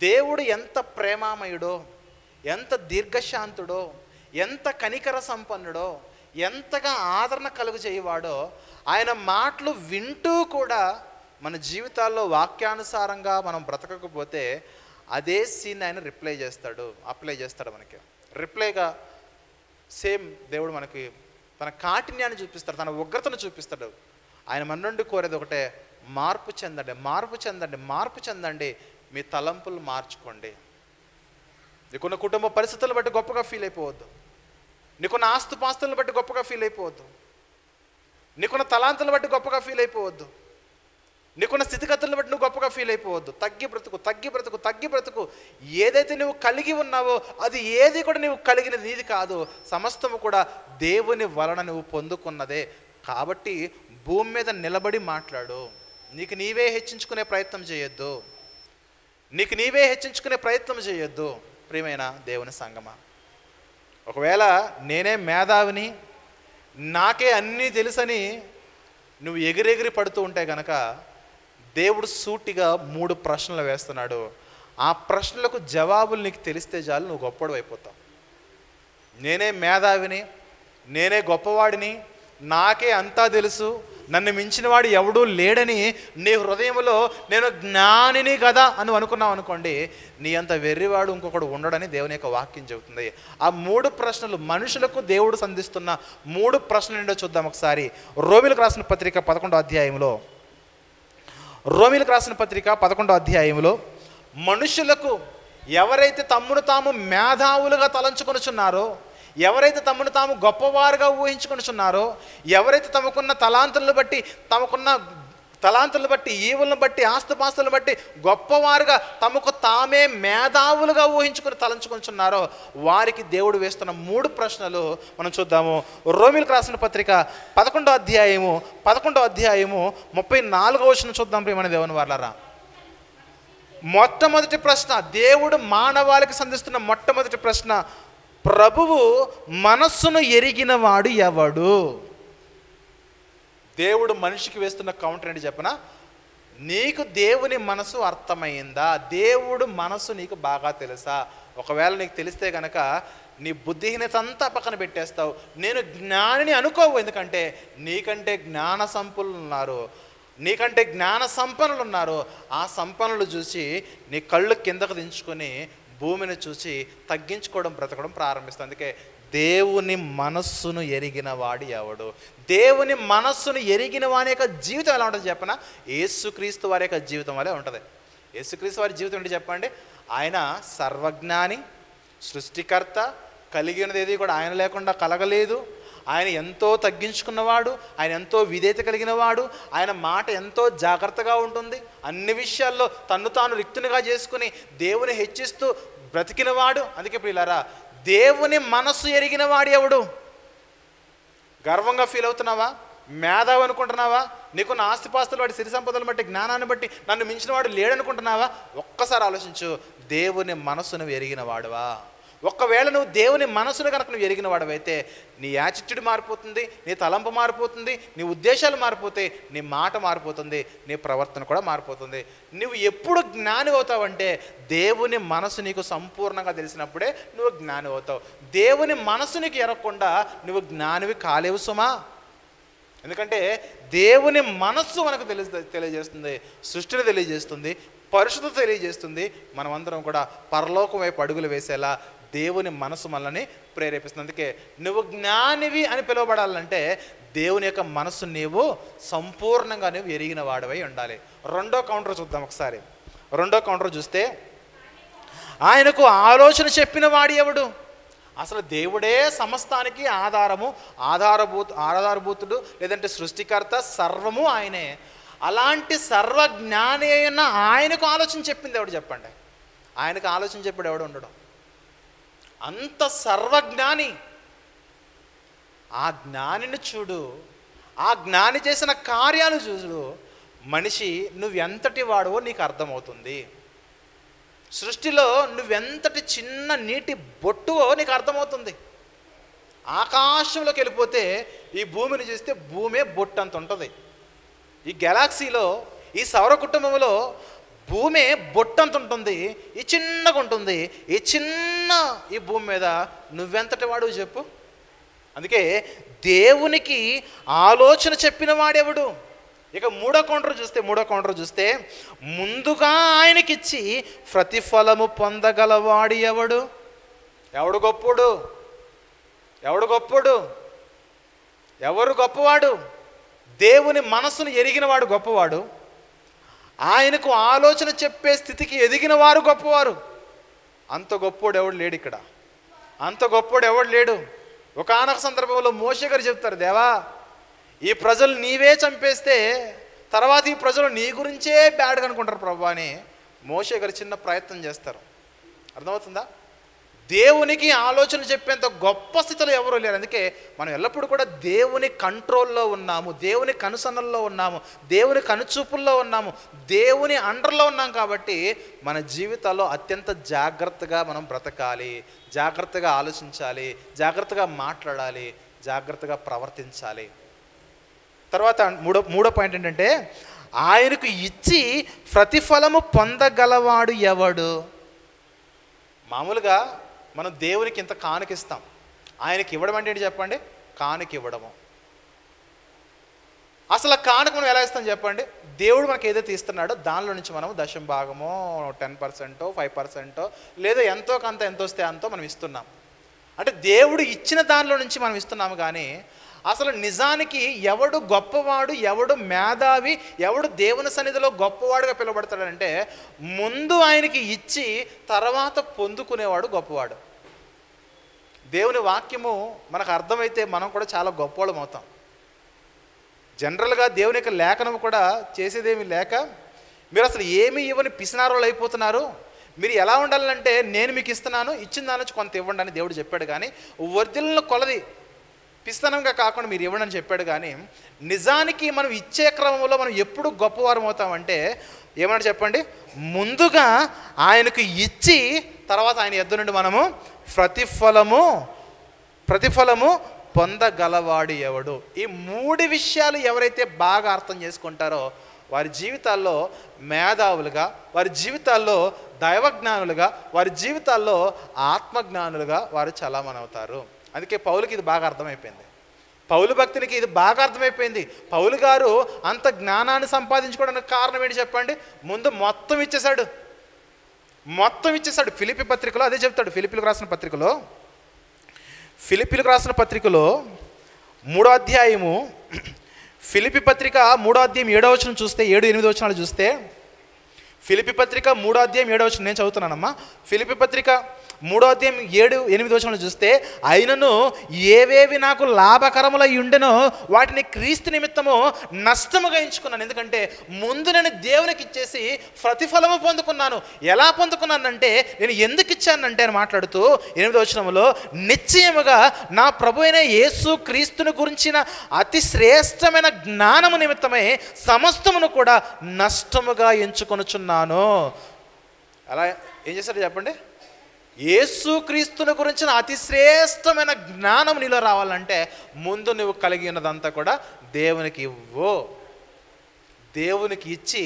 దేవుడు ఎంత ప్రేమామయుడో, ఎంత దీర్ఘశాంతుడో, ఎంత కనికర సంపన్నుడో, ఎంతగా ఆదరణ కలుగు చేయవాడో, ఆయన మాటలు వింటూ కూడా మన జీవితాల్లో వాక్యానుసారంగా మనం బ్రతకకపోతే అదే సీన్ ఆయన అప్లై చేస్తాడు మనకి. రిప్లైగా సేమ్ దేవుడు మనకి తన కాఠిన్యాన్ని చూపిస్తాడు, తన ఉగ్రతను చూపిస్తాడు. ఆయన మన నుండి కోరేది ఒకటే, మార్పు చెందండి. మీ తలంపులు మార్చుకోండి. నీకున్న కుటుంబ పరిస్థితులను బట్టి గొప్పగా ఫీల్ అయిపోవద్దు. నీకున్న ఆస్తుపాస్తులను బట్టి గొప్పగా ఫీల్ అయిపోవద్దు. నీకున్న తలాంతులను బట్టి గొప్పగా ఫీల్ అయిపోవద్దు. నీకున్న స్థితిగతులను బట్టి నువ్వు గొప్పగా ఫీల్ అయిపోవద్దు. తగ్గి బ్రతుకు. ఏదైతే నువ్వు కలిగి ఉన్నావో అది ఏది కూడా నువ్వు కలిగినది నీది కాదు, సమస్తము కూడా దేవుని వలన నువ్వు పొందుకున్నదే. కాబట్టి భూమి మీద నిలబడి మాట్లాడు. నీకు నీవే హెచ్చించుకునే ప్రయత్నం చేయొద్దు. ప్రియమైన దేవుని సంగమా, ఒకవేళ నేనే మేధావిని, నాకే అన్నీ తెలుసని నువ్వు ఎగిరెగిరి పడుతూ ఉంటే గనక దేవుడు సూటిగా 3 ప్రశ్నలు వేస్తున్నాడు. ఆ ప్రశ్నలకు జవాబులు నీకు తెలిస్తే చాలు, నువ్వు గొప్పవాడు అయిపోతావు. నేనే మేధావిని, నేనే గొప్పవాడిని, నాకే అంతా తెలుసు, నన్ను మించిన వాడు ఎవడూ లేడని నీ హృదయంలో నేను జ్ఞానిని కదా అని అనుకున్నావు అనుకోండి, నీ అంత వెర్రివాడు ఇంకొకడు ఉండడని దేవుని యొక్క వాక్యం చెబుతుంది. ఆ 3 ప్రశ్నలు మనుషులకు దేవుడు సంధిస్తున్న 3 ప్రశ్నలు ఏంటో చూద్దాం ఒకసారి. రోమీయులకు రాసిన పత్రిక 11వ అధ్యాయంలో మనుషులకు ఎవరైతే తమ్మును తాము మేధావులుగా తలంచుకొనుచున్నారో, ఎవరైతే తమను తాము గొప్పవారుగా ఊహించుకొనుచున్నారో, ఎవరైతే తమకున్న తలాంతులను బట్టి ఈవులను బట్టి ఆస్తుపాస్తులను బట్టి గొప్పవారుగా తమకు తామే మేధావులుగా ఊహించుకుని తలంచుకొనుచున్నారో వారికి దేవుడు వేస్తున్న 3 ప్రశ్నలు మనం చూద్దాము. రోమీయులకు రాసిన పత్రిక 11వ అధ్యాయము 34వ వచనం చూద్దాం. ప్రియమైన దేవుని వారలారా, మొట్టమొదటి ప్రశ్న, దేవుడు మానవాళికి సంధిస్తున్న మొట్టమొదటి ప్రశ్న, ప్రభువు మనస్సును ఎరిగిన వాడు ఎవడు? దేవుడు మనిషికి వేస్తున్న కౌంటర్ ఏంటి చెప్పనా? నీకు దేవుని మనసు అర్థమైందా? దేవుడు మనసు నీకు బాగా తెలుసా? ఒకవేళ నీకు తెలిస్తే కనుక నీ బుద్ధిహీనత అంతా పక్కన పెట్టేస్తావు. నేను జ్ఞానిని అనుకోవు, ఎందుకంటే నీకంటే జ్ఞాన సంపన్నులు ఉన్నారు. ఆ సంపన్నులు చూసి నీ కళ్ళు కిందకు దించుకొని భూమిని చూసి బ్రతకడం ప్రారంభిస్తుంది. అందుకే దేవుని మనస్సును ఎరిగిన వాడు ఎవడు? దేవుని మనస్సును ఎరిగిన వాని యొక్క జీవితం ఎలా ఉంటుంది చెప్పనా? యేసుక్రీస్తు వారి యొక్క జీవితం వలె ఉంటుంది. యేసుక్రీస్తు వారి జీవితం ఏంటి చెప్పండి? ఆయన సర్వజ్ఞాని, సృష్టికర్త, కలిగినది ఏది కూడా ఆయన లేకుండా కలగలేదు. ఆయన ఎంతో తగ్గించుకున్నవాడు, ఆయన ఎంతో విధేయత కలిగిన వాడు, ఆయన మాట ఎంతో జాగ్రత్తగా ఉంటుంది. అన్ని విషయాల్లో తన్ను తాను రిక్తునిగా చేసుకుని దేవుని హెచ్చిస్తూ బ్రతికినవాడు. అందుకే ప్రియులారా, దేవుని మనస్సు ఎరిగిన వాడు ఎవడు? గర్వంగా ఫీల్ అవుతున్నావా? మేధావి అనుకుంటున్నావా? నీకున్న ఆస్తిపాస్తులు బట్టి, సిరి సంపదలు బట్టి, జ్ఞానాన్ని బట్టి నన్ను మించిన వాడు లేడనుకుంటున్నావా? ఒక్కసారి ఆలోచించు. దేవుని మనస్సును ఎరిగిన వాడువా? ఒక్కవేళ నువ్వు దేవుని మనసును కనుక నువ్వు ఎరిగిన వాడవైతే నీ యాటిట్యూడ్ మారిపోతుంది, నీ తలంపు మారిపోతుంది, నీ ఉద్దేశాలు మారిపోతాయి, నీ మాట మారిపోతుంది, నీ ప్రవర్తన కూడా మారిపోతుంది. నువ్వు ఎప్పుడు జ్ఞాని అవుతావంటే దేవుని మనసు నీకు సంపూర్ణంగా తెలిసినప్పుడే నువ్వు జ్ఞాని అవుతావు. దేవుని మనసు నీకు ఎరగకుండా నువ్వు జ్ఞానివి కాలేవు సుమా. ఎందుకంటే దేవుని మనస్సు మనకు తెలియజేస్తుంది, సృష్టిని తెలియజేస్తుంది, పరిశుద్ధత తెలియజేస్తుంది. మనమందరం కూడా పరలోకం వైపు అడుగులు వేసేలా దేవుని మనసు మనల్ని ప్రేరేపిస్తుంది. అందుకే నువ్వు జ్ఞానివి అని పిలువబడాలంటే దేవుని యొక్క మనస్సు నీవు సంపూర్ణంగా నువ్వు ఎరిగిన వాడవై ఉండాలి. రెండో కౌంటర్ చూద్దాం ఒకసారి. రెండో కౌంటర్ చూస్తే, ఆయనకు ఆలోచన చెప్పిన వాడు ఎవడు? అసలు దేవుడే సమస్తానికి ఆధారభూతుడు, లేదంటే సృష్టికర్త, సర్వము ఆయనే. అలాంటి సర్వజ్ఞాని అయిన ఆయనకు ఆలోచన చెప్పింది ఎవడు చెప్పండి? ఆయనకు ఆలోచన చెప్పాడు ఎవడు ఉండడం? అంత సర్వజ్ఞాని. ఆ జ్ఞానిని చూడు, ఆ జ్ఞాని చేసిన కార్యాలు చూడు, మనిషి నువ్వెంతటి వాడవో నీకు అర్థమవుతుంది. సృష్టిలో నువ్వెంతటి చిన్న నీటి బొట్టువో నీకు అర్థమవుతుంది. ఆకాశంలోకి వెళ్ళిపోతే ఈ భూమిని చూస్తే భూమే బొట్టు అంత ఉంటుంది. ఈ గెలాక్సీలో, ఈ సౌర కుటుంబంలో భూమే బొట్టంత ఉంటుంది, ఈ చిన్నగా ఉంటుంది. ఈ భూమి మీద నువ్వెంతటి వాడు చెప్పు? అందుకే దేవునికి ఆలోచన చెప్పిన వాడెవడు? ఇక మూడో కౌంటర్ చూస్తే ముందుగా ఆయనకిచ్చి ప్రతిఫలము పొందగలవాడు ఎవడు? ఎవడు గొప్పడు? ఎవరు గొప్పవాడు? దేవుని మనసును ఎరిగినవాడు గొప్పవాడు. ఆయనకు ఆలోచన చెప్పే స్థితికి ఎదిగిన వారు గొప్పవారు. అంత గొప్పోడు ఎవడు లేడు ఇక్కడ. ఒకానొక సందర్భంలో మోషే గారు చెప్తారు, దేవా ఈ ప్రజలు నీవే చంపేస్తే తర్వాత ఈ ప్రజలు నీ గురించే బ్యాడ్గా అనుకుంటారు ప్రభు అని మోషే గారు చిన్న ప్రయత్నం చేస్తారు. అర్థమవుతుందా? దేవునికి ఆలోచన చెప్పేంత గొప్ప స్థితిలో ఎవరూ లేరు. అందుకే మనం ఎల్లప్పుడూ కూడా దేవుని కంట్రోల్లో ఉన్నాము, దేవుని కనుసన్నల్లో ఉన్నాము, దేవుని కనుచూపుల్లో ఉన్నాము, దేవుని అండర్లో ఉన్నాం. కాబట్టి మన జీవితాల్లో అత్యంత జాగ్రత్తగా మనం బ్రతకాలి, జాగ్రత్తగా ఆలోచించాలి, జాగ్రత్తగా మాట్లాడాలి, జాగ్రత్తగా ప్రవర్తించాలి. తర్వాత మూడో పాయింట్ ఏంటంటే, ఆయనకు ఇచ్చి ప్రతిఫలము పొందగలవాడు ఎవడు? మామూలుగా మనం దేవునికి ఇంత కానుకిస్తాం. ఆయనకి ఇవ్వడం అంటే ఏంటి చెప్పండి? కానుక ఇవ్వడము. అసలు కానుక మనం ఎలా ఇస్తాం చెప్పండి? దేవుడు మనకి ఏదైతే ఇస్తున్నాడో దానిలో నుంచి మనం దశం భాగమో 10%, 5%, లేదా ఎంతో కొంత ఎంత వస్తే అంతో మనం ఇస్తున్నాం. అంటే దేవుడు ఇచ్చిన దానిలో నుంచి మనం ఇస్తున్నాము. కానీ అసలు నిజానికి ఎవడు గొప్పవాడు, ఎవడు మేధావి, ఎవడు దేవుని సన్నిధిలో గొప్పవాడుగా పిలువబడతాడంటే ముందు ఆయనకి ఇచ్చి తర్వాత పొందుకునేవాడు గొప్పవాడు. దేవుని వాక్యము మనకు అర్థమైతే మనం కూడా చాలా గొప్పవాళ్ళం అవుతాం. జనరల్గా దేవుని యొక్క లేఖనం కూడా చేసేదేమీ లేక మీరు అసలు ఏమీ ఇవ్వని పిసినారోళ్ళు అయిపోతున్నారు. మీరు ఎలా ఉండాలంటే నేను మీకు ఇస్తున్నాను, ఇచ్చిన దాని నుంచి కొంత ఇవ్వండి అని దేవుడు చెప్పాడు. కానీ వర్ధిల్లను కొలది పిస్తనంగా కాకుండా మీరు ఇవ్వండి అని చెప్పాడు. కానీ నిజానికి మనం ఇచ్చే క్రమంలో మనం ఎప్పుడు గొప్పవారం అవుతామంటే ఏమన్నా చెప్పండి? ముందుగా ఆయనకు ఇచ్చి తర్వాత ఆయన యొద్ద నుండి మనము ప్రతిఫలము పొందగలవాడు ఎవడు? ఈ మూడు విషయాలు ఎవరైతే బాగా అర్థం చేసుకుంటారో వారి జీవితాల్లో మేధావులుగా, వారి జీవితాల్లో దైవజ్ఞానులుగా, వారి జీవితాల్లో ఆత్మజ్ఞానులుగా వారు చలామణి అవుతారు. అందుకే పౌలుకి ఇది బాగా అర్థమైపోయింది. పౌలు భక్తునికి ఇది బాగా అర్థమైపోయింది. పౌలు గారు అంత జ్ఞానాన్ని సంపాదించుకోవడానికి కారణం ఏంటి చెప్పండి? ముందు మొత్తం ఇచ్చేశాడు. ఫిలిప్పీ పత్రికలో అదే చెప్తాడు. ఫిలిప్పీలకు రాసిన పత్రికలో 3వ అధ్యాయము, ఫిలిప్పీ పత్రిక 3వ అధ్యాయం 7వ వచనం చూస్తే, 7-8 వచనాలు చూస్తే, ఫిలిప్పీ పత్రిక 3వ అధ్యాయం 7వ వచనం నేను చదువుతున్నానమ్మా. ఫిలిప్పీ పత్రిక 3వ అధ్యాయం 7-8 వచనాలు చూస్తే, అయినను ఏవేవి నాకు లాభకరములై ఉండెనో వాటిని క్రీస్తు నిమిత్తము నష్టముగా ఎంచుకున్నాను. ఎందుకంటే ముందు నేను దేవునికి ఇచ్చేసి ప్రతిఫలము పొందుకున్నాను. ఎలా పొందుకున్నానంటే నేను ఎందుకు ఇచ్చానంటే అని మాట్లాడుతూ 8వ వచనంలో, నిశ్చయముగా నా ప్రభు అయిన యేసు క్రీస్తుని గురించిన అతి శ్రేష్టమైన జ్ఞానము నిమిత్తమే సమస్తమును కూడా నష్టముగా ఎంచుకొనుచున్నాను. అలా ఏం చేశాడు చెప్పండి? యేసుక్రీస్తుని గురించిన అతి శ్రేష్టమైన జ్ఞానం నీలో రావాలంటే ముందు నువ్వు కలిగి ఉన్నదంతా కూడా దేవునికి ఇవ్వు. దేవునికి ఇచ్చి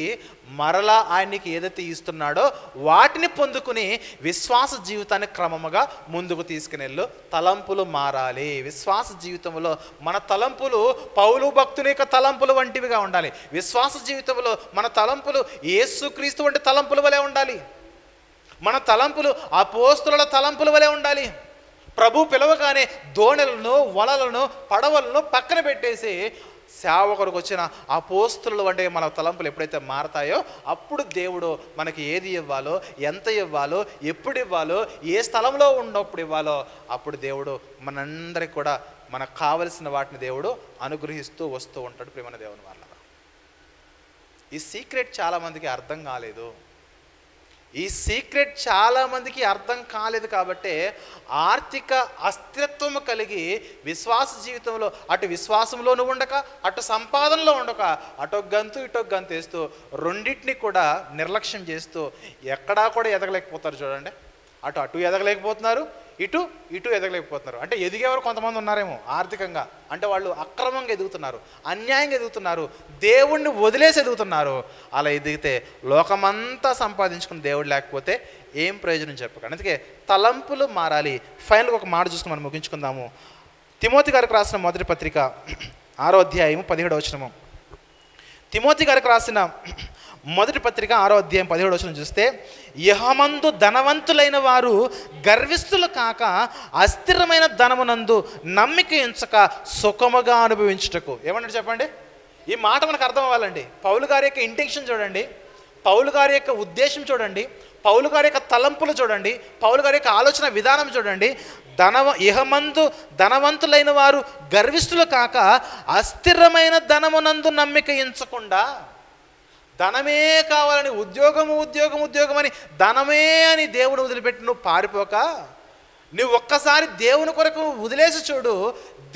మరలా ఆయనకి ఏదైతే ఇస్తున్నాడో వాటిని పొందుకుని విశ్వాస జీవితాన్ని క్రమముగా ముందుకు తీసుకునేళ్ళు. తలంపులు మారాలి. విశ్వాస జీవితంలో మన తలంపులు పౌలు భక్తుని యొక్క తలంపులు వంటివిగా ఉండాలి. విశ్వాస జీవితంలో మన తలంపులు యేసుక్రీస్తు వంటి తలంపుల వలె ఉండాలి. మన తలంపులు అపోస్తలుల తలంపుల వలె ఉండాలి. ప్రభు పిలవగానే దోణెలను, వలలను, పడవలను పక్కన పెట్టేసి సేవకుడికి వచ్చిన అపోస్తలుల వంటి మన తలంపులు ఎప్పుడైతే మారతాయో అప్పుడు దేవుడు మనకి ఏది ఇవ్వాలో, ఎంత ఇవ్వాలో, ఎప్పుడు ఇవ్వాలో, ఏ స్థలంలో ఉన్నప్పుడు ఇవ్వాలో అప్పుడు దేవుడు మనందరికి కూడా మనకు కావలసిన వాటిని దేవుడు అనుగ్రహిస్తూ వస్తూ ఉంటాడు. ప్రియమైన దేవుని వల్ల ఈ సీక్రెట్ చాలామందికి అర్థం కాలేదు. ఈ సీక్రెట్ చాలామందికి అర్థం కాలేదు కాబట్టే ఆర్థిక అస్థిరత్వం కలిగి విశ్వాస జీవితంలో అటు విశ్వాసంలోనూ ఉండక, అటు సంపాదనలో ఉండక, అటో గంతు ఇటో గంతు వేస్తూ రెండింటిని కూడా నిర్లక్ష్యం చేస్తూ ఎక్కడా కూడా ఎదగలేకపోతారు. చూడండి, అటు ఎదగలేకపోతున్నారు, ఇటు ఎదగలేకపోతున్నారు. అంటే ఎదిగేవారు కొంతమంది ఉన్నారేమో ఆర్థికంగా, అంటే వాళ్ళు అక్రమంగా ఎదుగుతున్నారు, అన్యాయంగా ఎదుగుతున్నారు, దేవుణ్ణి వదిలేసి ఎదుగుతున్నారు. అలా ఎదిగితే లోకమంతా సంపాదించుకుని దేవుడు లేకపోతే ఏం ప్రయోజనం చెప్పకండి. అందుకే తలంపులు మారాలి. ఫైనల్గా ఒక మాట చూసుకుని మనం ముగించుకుందాము. తిమోతి గారికి రాసిన మొదటి పత్రిక 6వ అధ్యాయము 17వ వచనము. తిమోతి గారికి రాసిన మొదటి పత్రిక 6వ అధ్యాయం 17వ వచనం చూస్తే, యెహోమందు ధనవంతులైన వారు గర్విష్ఠులు కాక అస్థిరమైన ధనమునందు నమ్మిక ఉంచక సుఖముగా అనుభవించుటకు. ఏమన్నాడు చెప్పండి? ఈ మాట మనకు అర్థం అవ్వాలండి. పౌలు గారి యొక్క ఇంటెన్షన్ చూడండి, పౌలు గారి యొక్క ఉద్దేశం చూడండి, పౌలు గారి యొక్క తలంపులు చూడండి, పౌలు గారి యొక్క ఆలోచన విధానం చూడండి. యెహోమందు ధనవంతులైన వారు గర్విష్ఠులు కాక అస్థిరమైన ధనమునందు నమ్మిక ఉంచకుండా, ధనమే కావాలని ఉద్యోగం అని ధనమే అని దేవుడు వదిలిపెట్టి నువ్వు పారిపోక, నువ్వు ఒక్కసారి దేవుని కొరకు వదిలేసి చూడు.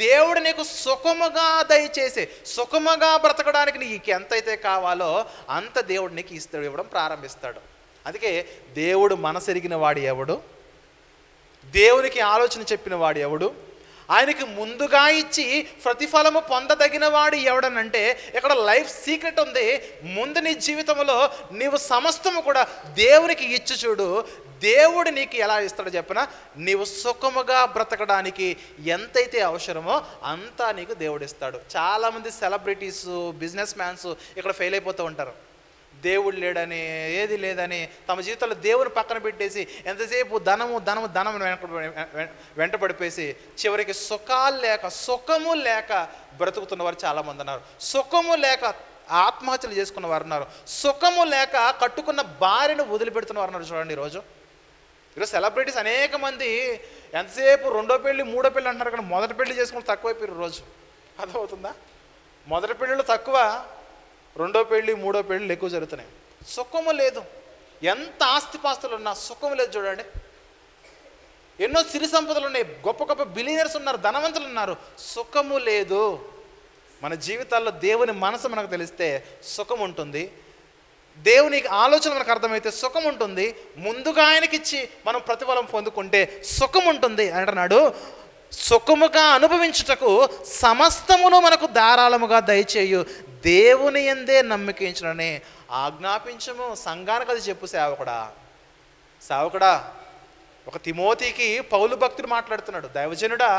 దేవుడు నీకు సుఖముగా దయచేసి సుఖముగా బ్రతకడానికి నీకు ఎంతైతే కావాలో అంత దేవుడు నీకు ఇవ్వడం ప్రారంభిస్తాడు. అందుకే దేవుడు మనసెరిగిన వాడు ఎవడు, దేవునికి ఆలోచన చెప్పిన వాడు ఎవడు, ఆయనకి ముందుగా ఇచ్చి ప్రతిఫలము పొందదగిన వాడు ఎవడనంటే ఇక్కడ లైఫ్ సీక్రెట్ ఉంది. ముందు నీ జీవితంలో నీవు సమస్తము కూడా దేవునికి ఇచ్చి చూడు. దేవుడు నీకు ఎలా ఇస్తాడో చెప్పనా, నీవు సుఖముగా బ్రతకడానికి ఎంతైతే అవసరమో అంతా నీకు దేవుడు ఇస్తాడు. చాలామంది సెలబ్రిటీస్, బిజినెస్ మ్యాన్స్ ఇక్కడ ఫెయిల్ అయిపోతూ ఉంటారు. దేవుడు లేడని, ఏది లేదని తమ జీవితంలో దేవుని పక్కన పెట్టేసి ఎంతసేపు ధనము వెంట పడిపేసి చివరికి సుఖము లేక బ్రతుకుతున్న వారు చాలామంది ఉన్నారు. సుఖము లేక ఆత్మహత్యలు చేసుకున్న వారు ఉన్నారు. సుఖము లేక కట్టుకున్న భార్యను వదిలిపెడుతున్న వారు ఉన్నారు. చూడండి, ఈరోజు సెలబ్రిటీస్ అనేక మంది ఎంతసేపు రెండో పెళ్ళి, మూడో పెళ్ళి అంటున్నారు, కానీ మొదటి పెళ్లి చేసుకుని తక్కువైపోయారు. రోజు అర్థమవుతుందా? మొదటి పెళ్ళిళ్ళు తక్కువ, రెండో పెళ్ళి, మూడో పెళ్ళిళ్ళు ఎక్కువ జరుగుతున్నాయి. సుఖము లేదు. ఎంత ఆస్తిపాస్తులు ఉన్నా సుఖము లేదు. చూడండి, ఎన్నో సిరి సంపదలు ఉన్నాయి, గొప్ప గొప్ప బిలియనర్స్ ఉన్నారు, ధనవంతులు ఉన్నారు, సుఖము లేదు. మన జీవితాల్లో దేవుని మనసు మనకు తెలిస్తే సుఖం ఉంటుంది. దేవుని ఆలోచన మనకు అర్థమైతే సుఖం ఉంటుంది. ముందుగా ఆయనకిచ్చి మనం ప్రతిఫలం పొందుకుంటే సుఖం ఉంటుంది అంటున్నాడు. సుఖముగా అనుభవించుటకు సమస్తమును మనకు ధారాళముగా దయచేయు దేవుని యందే నమ్మకించునని ఆజ్ఞాపించము. సంఘానికి అది చెప్పు. సేవకుడా ఒక తిమోతికి పౌలు భక్తుడు మాట్లాడుతున్నాడు, దైవజనుడా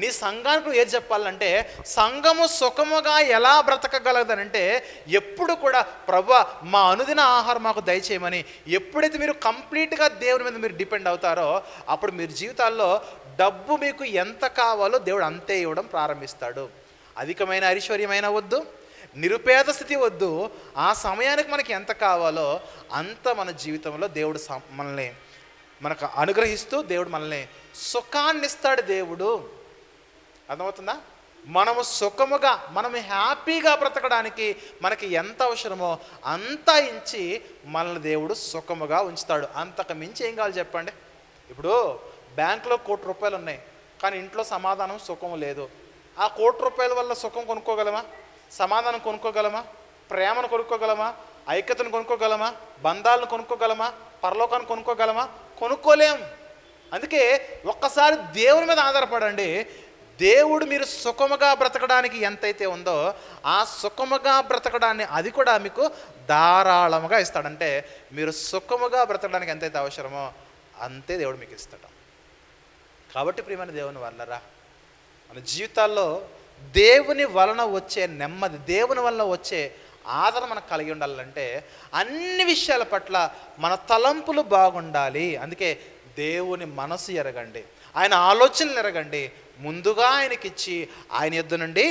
నీ సంఘానికి ఏది చెప్పాలంటే, సంఘము సుఖముగా ఎలా బ్రతకగలదనంటే ఎప్పుడు కూడా ప్రభువా మా అనుదిన ఆహారం మాకు దయచేయమని. ఎప్పుడైతే మీరు కంప్లీట్గా దేవుని మీద మీరు డిపెండ్ అవుతారో అప్పుడు మీరు జీవితాల్లో డబ్బు మీకు ఎంత కావాలో దేవుడు అంతే ఇవ్వడం ప్రారంభిస్తాడు. అధికమైన ఐశ్వర్యమైన వద్దు, నిరుపేద స్థితి వద్దు. ఆ సమయానికి మనకి ఎంత కావాలో అంత మన జీవితంలో దేవుడు మనల్ని మనకు అనుగ్రహిస్తూ దేవుడు మనల్ని సుఖాన్ని ఇస్తాడు. దేవుడు అర్థమవుతుందా? మనము సుఖముగా, మనము హ్యాపీగా బ్రతకడానికి మనకి ఎంత అవసరమో అంత ఇచ్చి మనల్ని దేవుడు సుఖముగా ఉంచుతాడు. అంతకు మించి ఏం కావాలి చెప్పండి? ఇప్పుడు బ్యాంకులో ₹1,00,00,000 ఉన్నాయి, కానీ ఇంట్లో సమాధానం, సుఖము లేదు. ఆ ₹1,00,00,000 వల్ల సుఖం కొనుక్కోగలమా? సమాధానం కొనుక్కోగలమా? ప్రేమను కొనుక్కోగలమా? ఐక్యతను కొనుక్కోగలమా? బంధాలను కొనుక్కోగలమా? పరలోకాన్ని కొనుక్కోగలమా? కొనుక్కోలేం. అందుకే ఒక్కసారి దేవుని మీద ఆధారపడండి. దేవుడు మీరు సుఖముగా బ్రతకడానికి ఎంతైతే ఉందో ఆ సుఖముగా బ్రతకడాన్ని అది కూడా మీకు ధారాళముగా ఇస్తాడంటే మీరు సుఖముగా బ్రతకడానికి ఎంతైతే అవసరమో అంతే దేవుడు మీకు ఇస్తాడు. కాబట్టి ప్రియమైన దేవుని వల్లరా మన జీవితాల్లో దేవుని వలన వచ్చే నెమ్మది, దేవుని వలన వచ్చే ఆదరణ మనకు కలిగి ఉండాలంటే అన్ని విషయాల పట్ల మన తలంపులు బాగుండాలి. అందుకే దేవుని మనసు ఎరగండి, ఆయన ఆలోచనలు ఎరగండి, ముందుగా ఆయనకిచ్చి ఆయన యొద్ద నుండి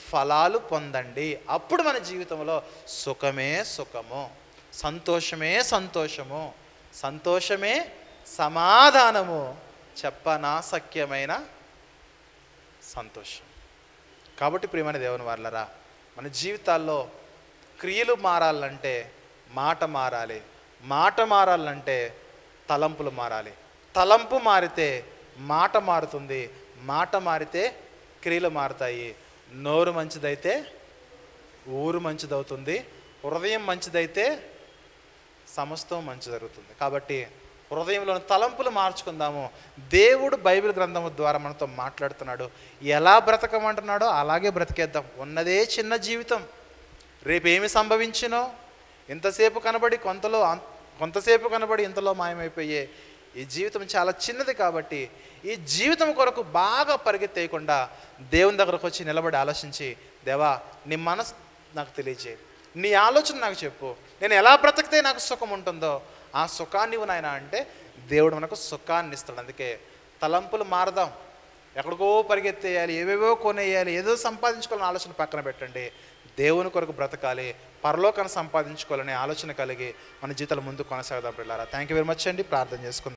ఫలాలు పొందండి. అప్పుడు మన జీవితంలో సుఖమే సుఖము, సంతోషమే సంతోషము, సంతోషమే సమాధానము, చెప్పనాశక్యమైన సంతోషం. కాబట్టి ప్రియమైన దేవుని వారలారా మన జీవితాల్లో క్రియలు మారాలంటే మాట మారాలి, మాట మారాలంటే తలంపులు మారాలి, తలంపు మారితే మాట మారుతుంది, మాట మారితే క్రియలు మారుతాయి. నోరు మంచిదైతే ఊరు మంచిదవుతుంది, హృదయం మంచిదైతే సమస్తం మంచి జరుగుతుంది. కాబట్టి హృదయంలోని తలంపులు మార్చుకుందాము. దేవుడు బైబిల్ గ్రంథము ద్వారా మనతో మాట్లాడుతున్నాడు. ఎలా బ్రతకమంటున్నాడో అలాగే బ్రతికేద్దాం. ఉన్నదే చిన్న జీవితం, రేపేమి సంభవించినో ఇంతసేపు కనబడి కొంతసేపు కనబడి ఇంతలో మాయమైపోయే ఈ జీవితం చాలా చిన్నది. కాబట్టి ఈ జీవితం కొరకు బాగా పరిగెత్తేయకుండా దేవుని దగ్గరకు వచ్చి నిలబడి ఆలోచించి, దేవా నీ మనసు నాకు తెలియజేయి, నీ ఆలోచన నాకు చెప్పు, నేను ఎలా బ్రతికితే నాకు సుఖం ఉంటుందో ఆ సుఖాన్ని ఇవ్వు నాయనా అంటే దేవుడు మనకు సుఖాన్ని ఇస్తాడు. అందుకే తలంపులు మారదాం. ఎక్కడికో పరిగెత్తేయాలి, ఏవేవో కొనేయాలి, ఏదో సంపాదించుకోవాలని ఆలోచన పక్కన పెట్టండి. దేవుని కొరకు బ్రతకాలి, పరలోకాన్ని సంపాదించుకోవాలనే ఆలోచన కలిగి మన జీవితాల ముందు కొనసాగదాం పిల్లారా. థ్యాంక్ యూ వెరీ మచ్ అండి. ప్రార్థన చేసుకుందాం.